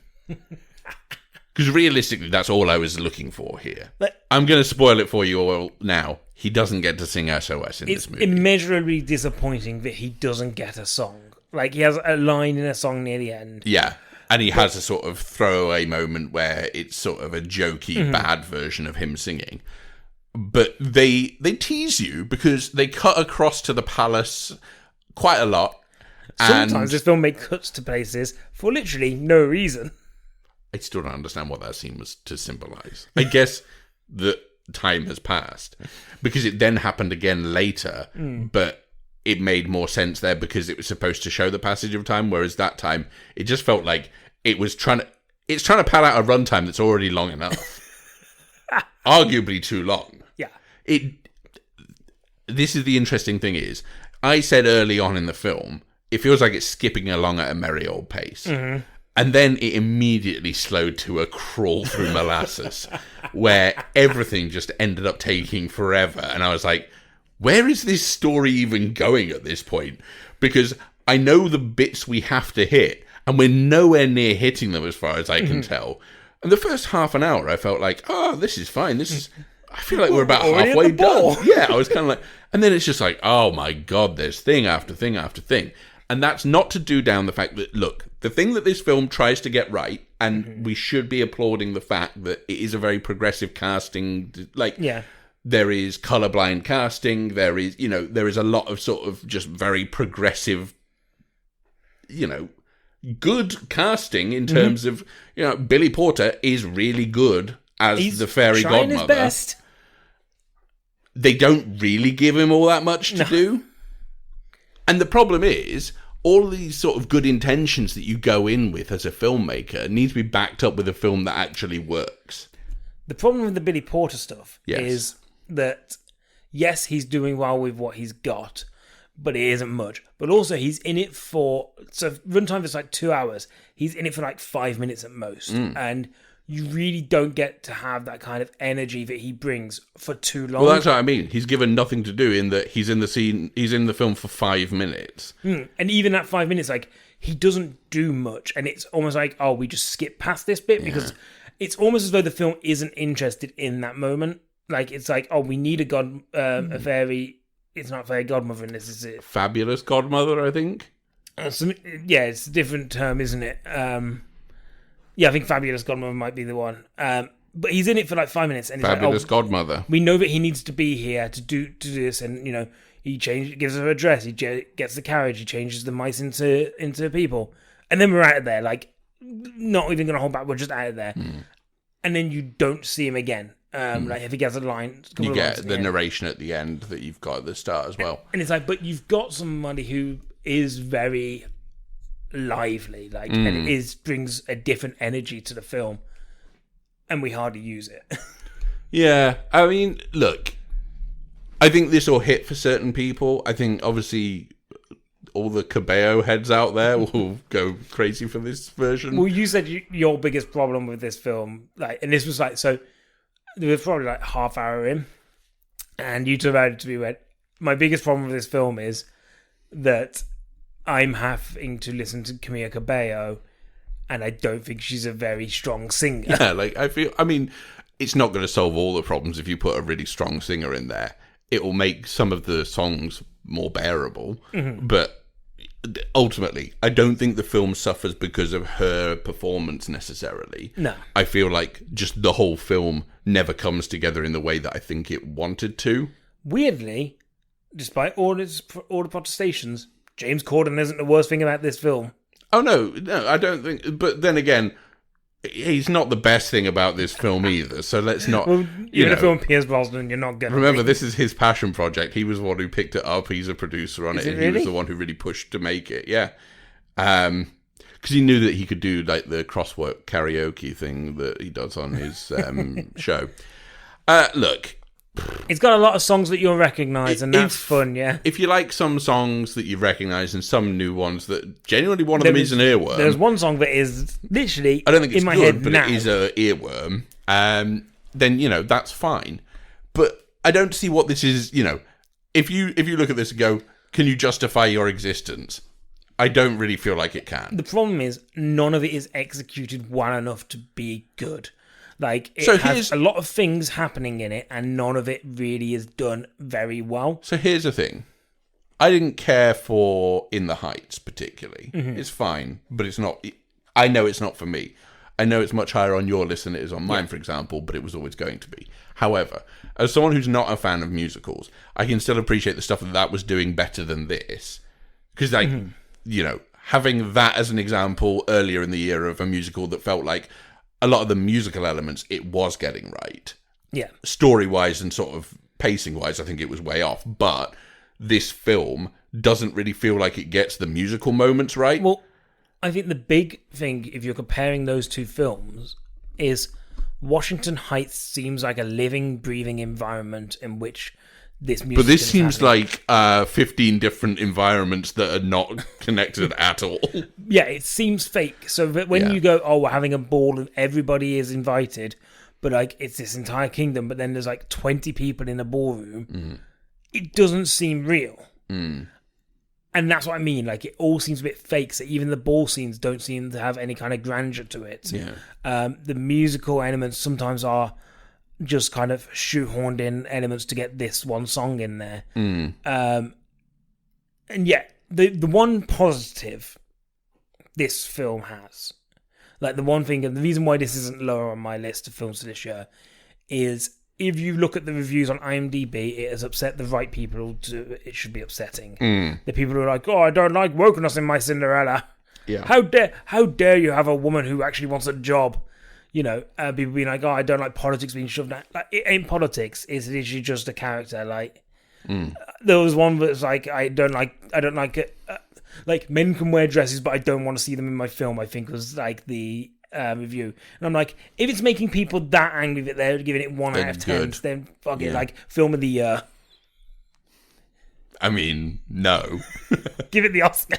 Because realistically, that's all I was looking for here. But I'm going to spoil it for you all now. He doesn't get to sing SOS in this movie. It's immeasurably disappointing that he doesn't get a song. Like, he has a line in a song near the end. Yeah. And he has a sort of throwaway moment where it's sort of a jokey, bad version of him singing. But they tease you because they cut across to the palace quite a lot. Sometimes this film makes cuts to places for literally no reason. I still don't understand what that scene was to symbolize. I guess that time has passed because it then happened again later, but it made more sense there because it was supposed to show the passage of time, whereas that time it just felt like it's trying to pad out a runtime that's already long enough. Arguably too long. Yeah. This is the interesting thing is, I said early on in the film, it feels like it's skipping along at a merry old pace. Mm-hmm. And then it immediately slowed to a crawl through molasses where everything just ended up taking forever. And I was like, where is this story even going at this point? Because I know the bits we have to hit, and we're nowhere near hitting them as far as I can tell. And the first half an hour, I felt like, oh, this is fine. I feel like we're about halfway done. Yeah, I was kind of like, and then it's just like, oh my God, there's thing after thing after thing. And that's not to do down the fact that, look, the thing that this film tries to get right, and we should be applauding the fact that it is a very progressive casting, there is colorblind casting, there is a lot of sort of just very progressive, good casting in terms of, Billy Porter is really good as the fairy godmother. His best. They don't really give him all that much to do. And the problem is, all of these sort of good intentions that you go in with as a filmmaker need to be backed up with a film that actually works. The problem with the Billy Porter stuff is that, yes, he's doing well with what he's got, but it isn't much. But also, he's in it for... So, runtime is like 2 hours. He's in it for like 5 minutes at most. And you really don't get to have that kind of energy that he brings for too long. Well, that's what I mean. He's given nothing to do in that he's in the scene, he's in the film for 5 minutes. And even at 5 minutes, like, he doesn't do much. And it's almost like, oh, we just skip past this bit because it's almost as though the film isn't interested in that moment. Like, it's like, oh, we need a fairy. It's not a fairy godmother in this, is it? Fabulous godmother, I think. It's a different term, isn't it? I think Fabulous Godmother might be the one. But he's in it for like 5 minutes. And he's Fabulous like, Godmother. We know that he needs to be here to do this. And, he gives her a dress. He gets the carriage. He changes the mice into people. And then we're out of there. Like, not even going to hold back. We're just out of there. And then you don't see him again. Like, if he gets a line... You get the narration at the end that you've got at the start as well. And it's like, but you've got somebody who is very... lively, and it brings a different energy to the film, and we hardly use it. Yeah, I mean, look, I think this will hit for certain people. I think obviously all the Cabello heads out there will go crazy for this version. Well, you said your biggest problem with this film, and this was so there was probably half hour in, and you turned around to me and went, my biggest problem with this film is that I'm having to listen to Camila Cabello, and I don't think she's a very strong singer. Yeah, it's not going to solve all the problems if you put a really strong singer in there. It will make some of the songs more bearable, but ultimately, I don't think the film suffers because of her performance necessarily. No. I feel like just the whole film never comes together in the way that I think it wanted to. Weirdly, despite all the protestations, James Corden isn't the worst thing about this film. Oh, no, I don't think... But then again, he's not the best thing about this film either, so let's not... Well, you're going to film Pierce Brosnan, you're not going to... Remember, this is his passion project. He was the one who picked it up. He's a producer on it, and really? He was the one who really pushed to make it, yeah. Because he knew that he could do, the crossword karaoke thing that he does on his show. Look... It's got a lot of songs that you'll recognise, and that's fun, yeah. If you like some songs that you recognise and some new ones that genuinely one of them is an earworm. There's one song that is literally I don't think it's in my good, head but now. it is an earworm. Then, that's fine. But I don't see what this is, if you look at this and go, can you justify your existence? I don't really feel like it can. The problem is, none of it is executed well enough to be good. It has a lot of things happening in it, and none of it really is done very well. So here's the thing. I didn't care for In the Heights, particularly. It's fine, but it's not... I know it's not for me. I know it's much higher on your list than it is on mine, for example, but it was always going to be. However, as someone who's not a fan of musicals, I can still appreciate the stuff that was doing better than this. Because, having that as an example earlier in the year of a musical that felt like a lot of the musical elements it was getting right. Yeah. Story-wise and sort of pacing-wise, I think it was way off. But this film doesn't really feel like it gets the musical moments right. Well, I think the big thing, if you're comparing those two films, is Washington Heights seems like a living, breathing environment in which this music. But this is seems happening. like 15 different environments that are not connected at all. Yeah, it seems fake. So that when Yeah. you go, oh, we're having a ball and everybody is invited, but like it's this entire kingdom, but then there's like 20 people in a ballroom, it doesn't seem real. And that's what I mean. Like, it all seems a bit fake. So even the ball scenes don't seem to have any kind of grandeur to it. Yeah. The musical elements sometimes are just kind of shoehorned in elements to get this one song in there. And yeah, the one positive this film has, like the one thing, and the reason why this isn't lower on my list of films for this year, is if you look at the reviews on IMDb, it has upset the right people it should be upsetting. The people who are like, oh, I don't like wokeness in my Cinderella. Yeah. How dare you have a woman who actually wants a job? You know, people being like, oh, I don't like politics being shoved down. Like, it ain't politics. It's literally just a character. Like, there was one that's like, I don't like it. Like, men can wear dresses, but I don't want to see them in my film, I think was like the review. And I'm like, if it's making people that angry that they're giving it 1 out of 10, then fuck it, like, film of the year. I mean, no. Give it the Oscar.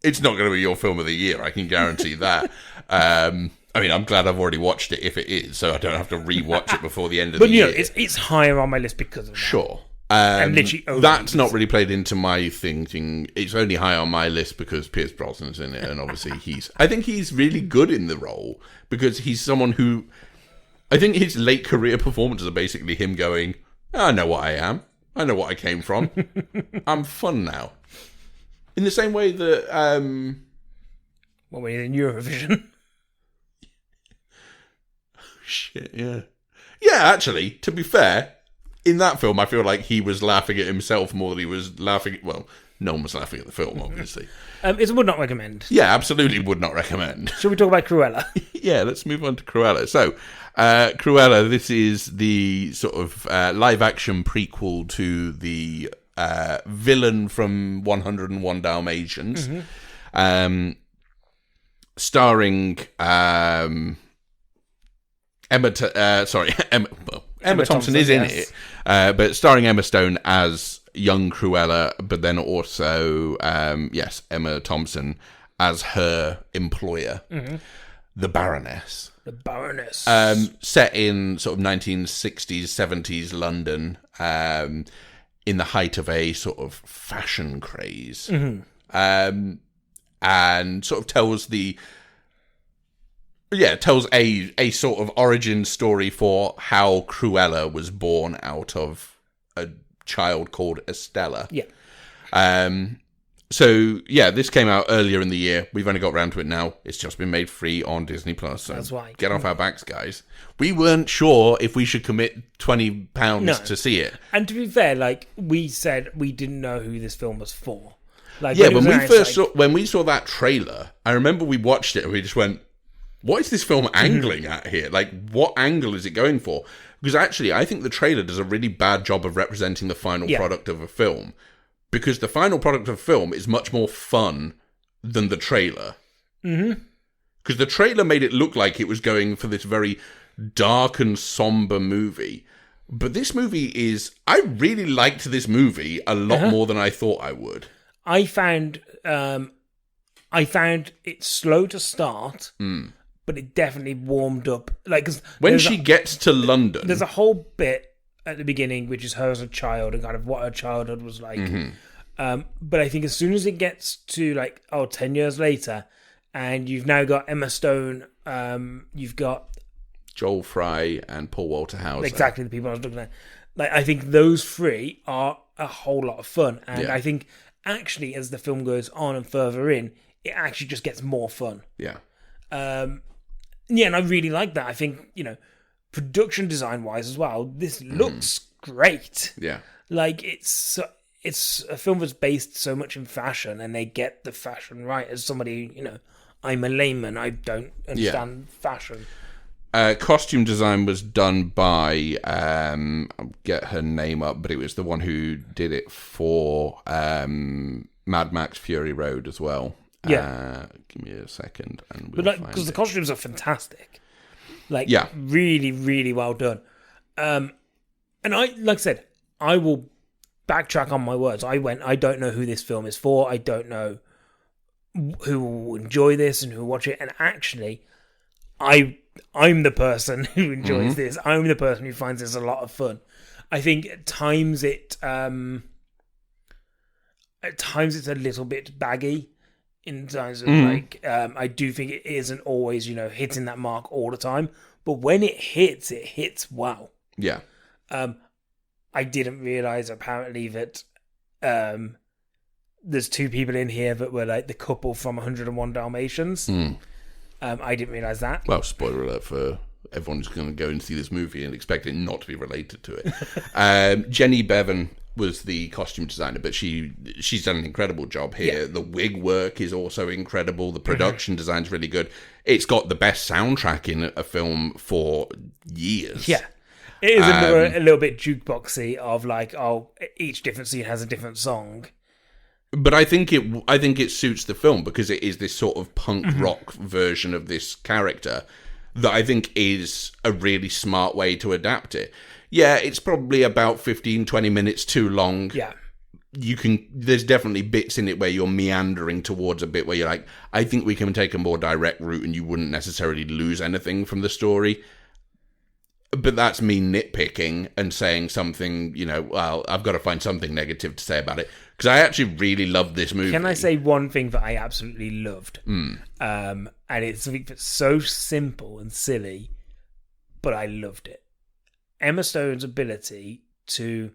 It's not going to be your film of the year, I can guarantee that. I mean, I'm glad I've already watched it if it is, so I don't have to re-watch it before the end of the year. But, you know, it's higher on my list because of that. Sure. And literally that's not really played into my thinking. It's only high on my list because Pierce Brosnan's in it, and obviously I think he's really good in the role because he's someone who, I think his late career performances are basically him going, I know what I am. I know what I came from. I'm fun now. In the same way that... What were you in Eurovision? Shit, yeah. Yeah, actually, to be fair, in that film, I feel like he was laughing at himself more than he was laughing... Well, no one was laughing at the film, obviously. It's a would not recommend. Yeah, absolutely would not recommend. Shall we talk about Cruella? Yeah, let's move on to Cruella. So, Cruella, this is the sort of live-action prequel to the villain from 101 Dalmatians. Starring... Emma Thompson is in yes. it, but starring Emma Stone as young Cruella, but then also, Emma Thompson as her employer, the Baroness. The Baroness. Set in sort of 1960s, 70s London, in the height of a sort of fashion craze, and sort of tells a sort of origin story for how Cruella was born out of a child called Estella. Yeah. So, this came out earlier in the year. We've only got around to it now. It's just been made free on Disney+. So That's why. Get off our backs, guys. We weren't sure if we should commit £20 to see it. And to be fair, like, we said we didn't know who this film was for. Like, Yeah, when when we saw that trailer, I remember we watched it and we just went, what is this film angling at here? Like, what angle is it going for? Because actually, I think the trailer does a really bad job of representing the final product of a film. Because the final product of a film is much more fun than the trailer. Because the trailer made it look like it was going for this very dark and somber movie. But this movie is... I really liked this movie a lot more than I thought I would. I found it slow to start, but it definitely warmed up. Like, 'cause when she gets to London... There's a whole bit at the beginning, which is her as a child and kind of what her childhood was like. But I think as soon as it gets to 10 years later, and you've now got Emma Stone, you've got Joel Fry and Paul Walter Hauser. Exactly the people I was looking at. Like, I think those three are a whole lot of fun. And I think actually as the film goes on and further in, it actually just gets more fun. Yeah. And I really like that. I think, production design wise as well, this looks great. Yeah. Like, it's a film that's based so much in fashion, and they get the fashion right. As somebody, I'm a layman. I don't understand fashion. Costume design was done by I'll get her name up, but it was the one who did it for Mad Max Fury Road as well. Yeah. Give me a second, and Because the costumes are fantastic, really, really well done. And I, like I said, I will backtrack on my words. I don't know who this film is for. I don't know who will enjoy this and who will watch it. And actually, I'm the person who enjoys this. I'm the person who finds this a lot of fun. I think at times it's a little bit baggy in terms of I do think it isn't always, hitting that mark all the time. But when it hits wow. Yeah. I didn't realise apparently that there's two people in here that were like the couple from 101 Dalmatians. I didn't realise that. Well, spoiler alert for everyone who's going to go and see this movie and expect it not to be related to it. Jenny Bevan was the costume designer, but she's done an incredible job here. Yeah. The wig work is also incredible. The production design's really good. It's got the best soundtrack in a film for years. Yeah. It is a little bit jukeboxy of like, each different scene has a different song. But I think it suits the film because it is this sort of punk rock version of this character that I think is a really smart way to adapt it. Yeah, it's probably about 15, 20 minutes too long. Yeah. There's definitely bits in it where you're meandering towards a bit where you're like, I think we can take a more direct route and you wouldn't necessarily lose anything from the story. But that's me nitpicking and saying something, well, I've got to find something negative to say about it. Because I actually really loved this movie. Can I say one thing that I absolutely loved? And it's something that's so simple and silly, but I loved it. Emma Stone's ability to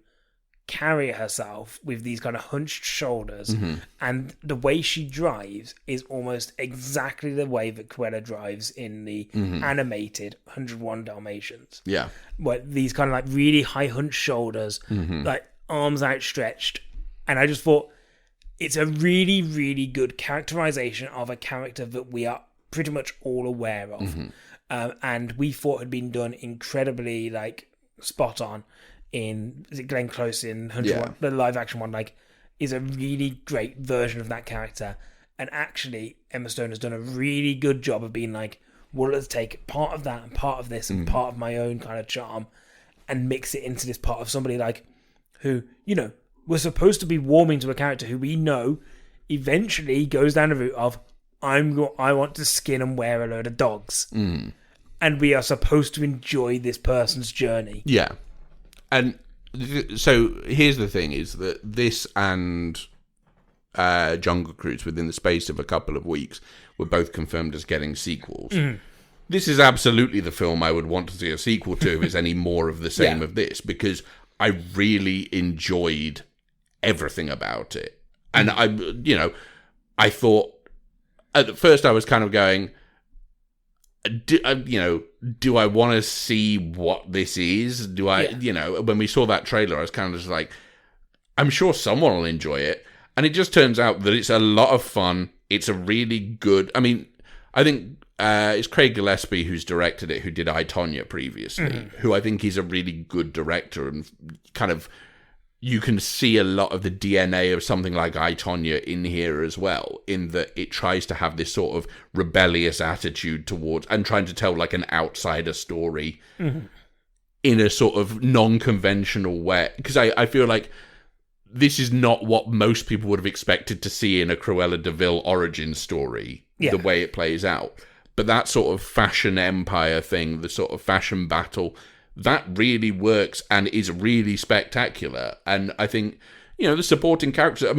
carry herself with these kind of hunched shoulders and the way she drives is almost exactly the way that Cruella drives in the animated 101 Dalmatians. Yeah. Where these kind of like really high hunched shoulders, like arms outstretched. And I just thought it's a really, really good characterization of a character that we are pretty much all aware of. And we thought had been done incredibly spot on in Glenn Close in 101, the live action one, is a really great version of that character. And actually, Emma Stone has done a really good job of being like, well, let's take part of that and part of this and part of my own kind of charm and mix it into this part of somebody who, we're supposed to be warming to a character who we know eventually goes down the route of, I want to skin and wear a load of dogs. And we are supposed to enjoy this person's journey. Yeah. And so here's the thing is that this and Jungle Cruise, within the space of a couple of weeks, were both confirmed as getting sequels. This is absolutely the film I would want to see a sequel to if it's any more of the same of this, because I really enjoyed everything about it. And I thought at first I was kind of going, do I want to see what this is? Do I, when we saw that trailer, I was kind of just like, I'm sure someone will enjoy it. And it just turns out that it's a lot of fun. It's a really good, I think it's Craig Gillespie who's directed it, who did I, Tonya previously, who I think is a really good director and kind of, you can see a lot of the DNA of something like I, Tonya in here as well, in that it tries to have this sort of rebellious attitude towards, and trying to tell an outsider story in a sort of non-conventional way. Because I feel like this is not what most people would have expected to see in a Cruella de Vil origin story, the way it plays out. But that sort of fashion empire thing, the sort of fashion battle, that really works and is really spectacular. And I think, the supporting characters,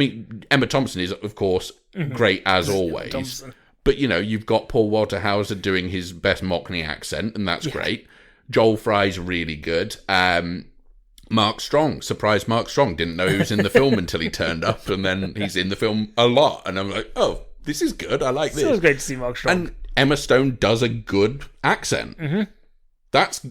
Emma Thompson is, of course, great as always. But, you've got Paul Walter Hauser doing his best Mockney accent, and that's great. Joel Fry's really good. Mark Strong, surprised Mark Strong. Didn't know he was in the film until he turned up, and then he's in the film a lot. And I'm like, oh, this is good. I like this. It was great to see Mark Strong. And Emma Stone does a good accent. That's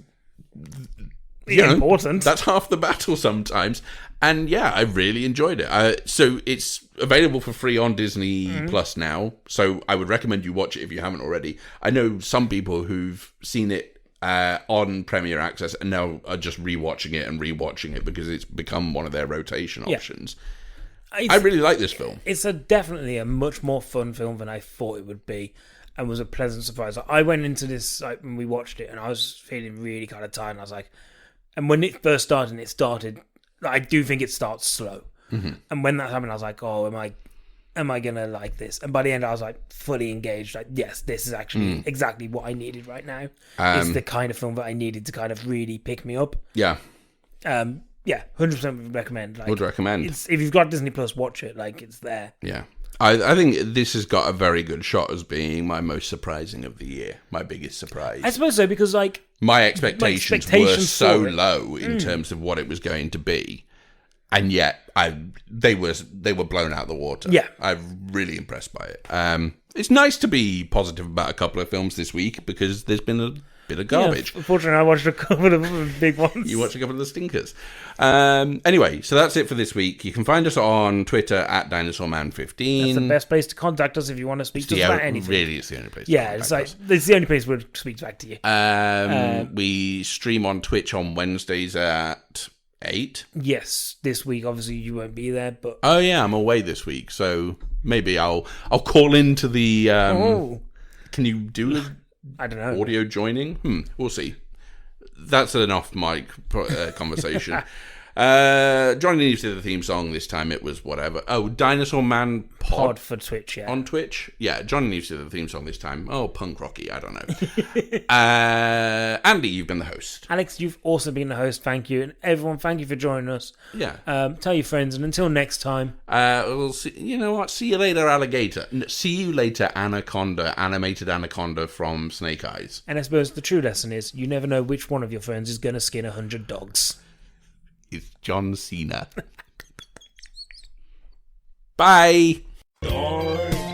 important. That's half the battle sometimes. And yeah, I really enjoyed it. So it's available for free on Disney Plus now. So I would recommend you watch it if you haven't already. I know some people who've seen it on Premier Access and now are just rewatching it because it's become one of their rotation options. I really like this film. It's definitely a much more fun film than I thought it would be, and was a pleasant surprise. I went into this when we watched it, and I was feeling really kind of tired. And I was like, and when it first started, I do think it starts slow. Mm-hmm. And when that happened, I was like, oh, am I gonna like this? And by the end, I was like fully engaged. Like, yes, this is actually exactly what I needed right now. It's the kind of film that I needed to kind of really pick me up. Yeah. Yeah, 100% would recommend. Like, would recommend. If you've got Disney Plus, watch it. Like, it's there. Yeah. I think this has got a very good shot as being my most surprising of the year. My biggest surprise. I suppose so, because like my expectations were so low in terms of what it was going to be. And yet they were blown out the water. Yeah. I'm really impressed by it. It's nice to be positive about a couple of films this week because there's been a bit of garbage. Yeah, unfortunately, I watched a couple of big ones. You watched a couple of the stinkers. Anyway, so that's it for this week. You can find us on Twitter at DinosaurMan15. That's the best place to contact us if you want to speak to us about anything. Really, it's the only place. Yeah, it's the only place we'll speak back to you. We stream on Twitch on Wednesdays at 8. Yes, this week obviously you won't be there, but oh yeah, I'm away this week, so maybe I'll call into the. Can you do? I don't know. Audio joining? We'll see. That's an off-mic conversation. Johnny needs to do the theme song. This time it was whatever. Oh, Dinosaur Man Pod for Twitch, yeah. On Twitch? Yeah, Johnny needs to do the theme song this time. Oh, punk rocky, I don't know. Andy, you've been the host. Alex, you've also been the host. Thank you. And everyone, thank you for joining us. Yeah. Tell your friends, and until next time. We'll see. You know what? See you later, alligator. See you later, anaconda. Animated anaconda from Snake Eyes. And I suppose the true lesson is you never know which one of your friends is going to skin 100 dogs. It's John Cena. Bye. Bye.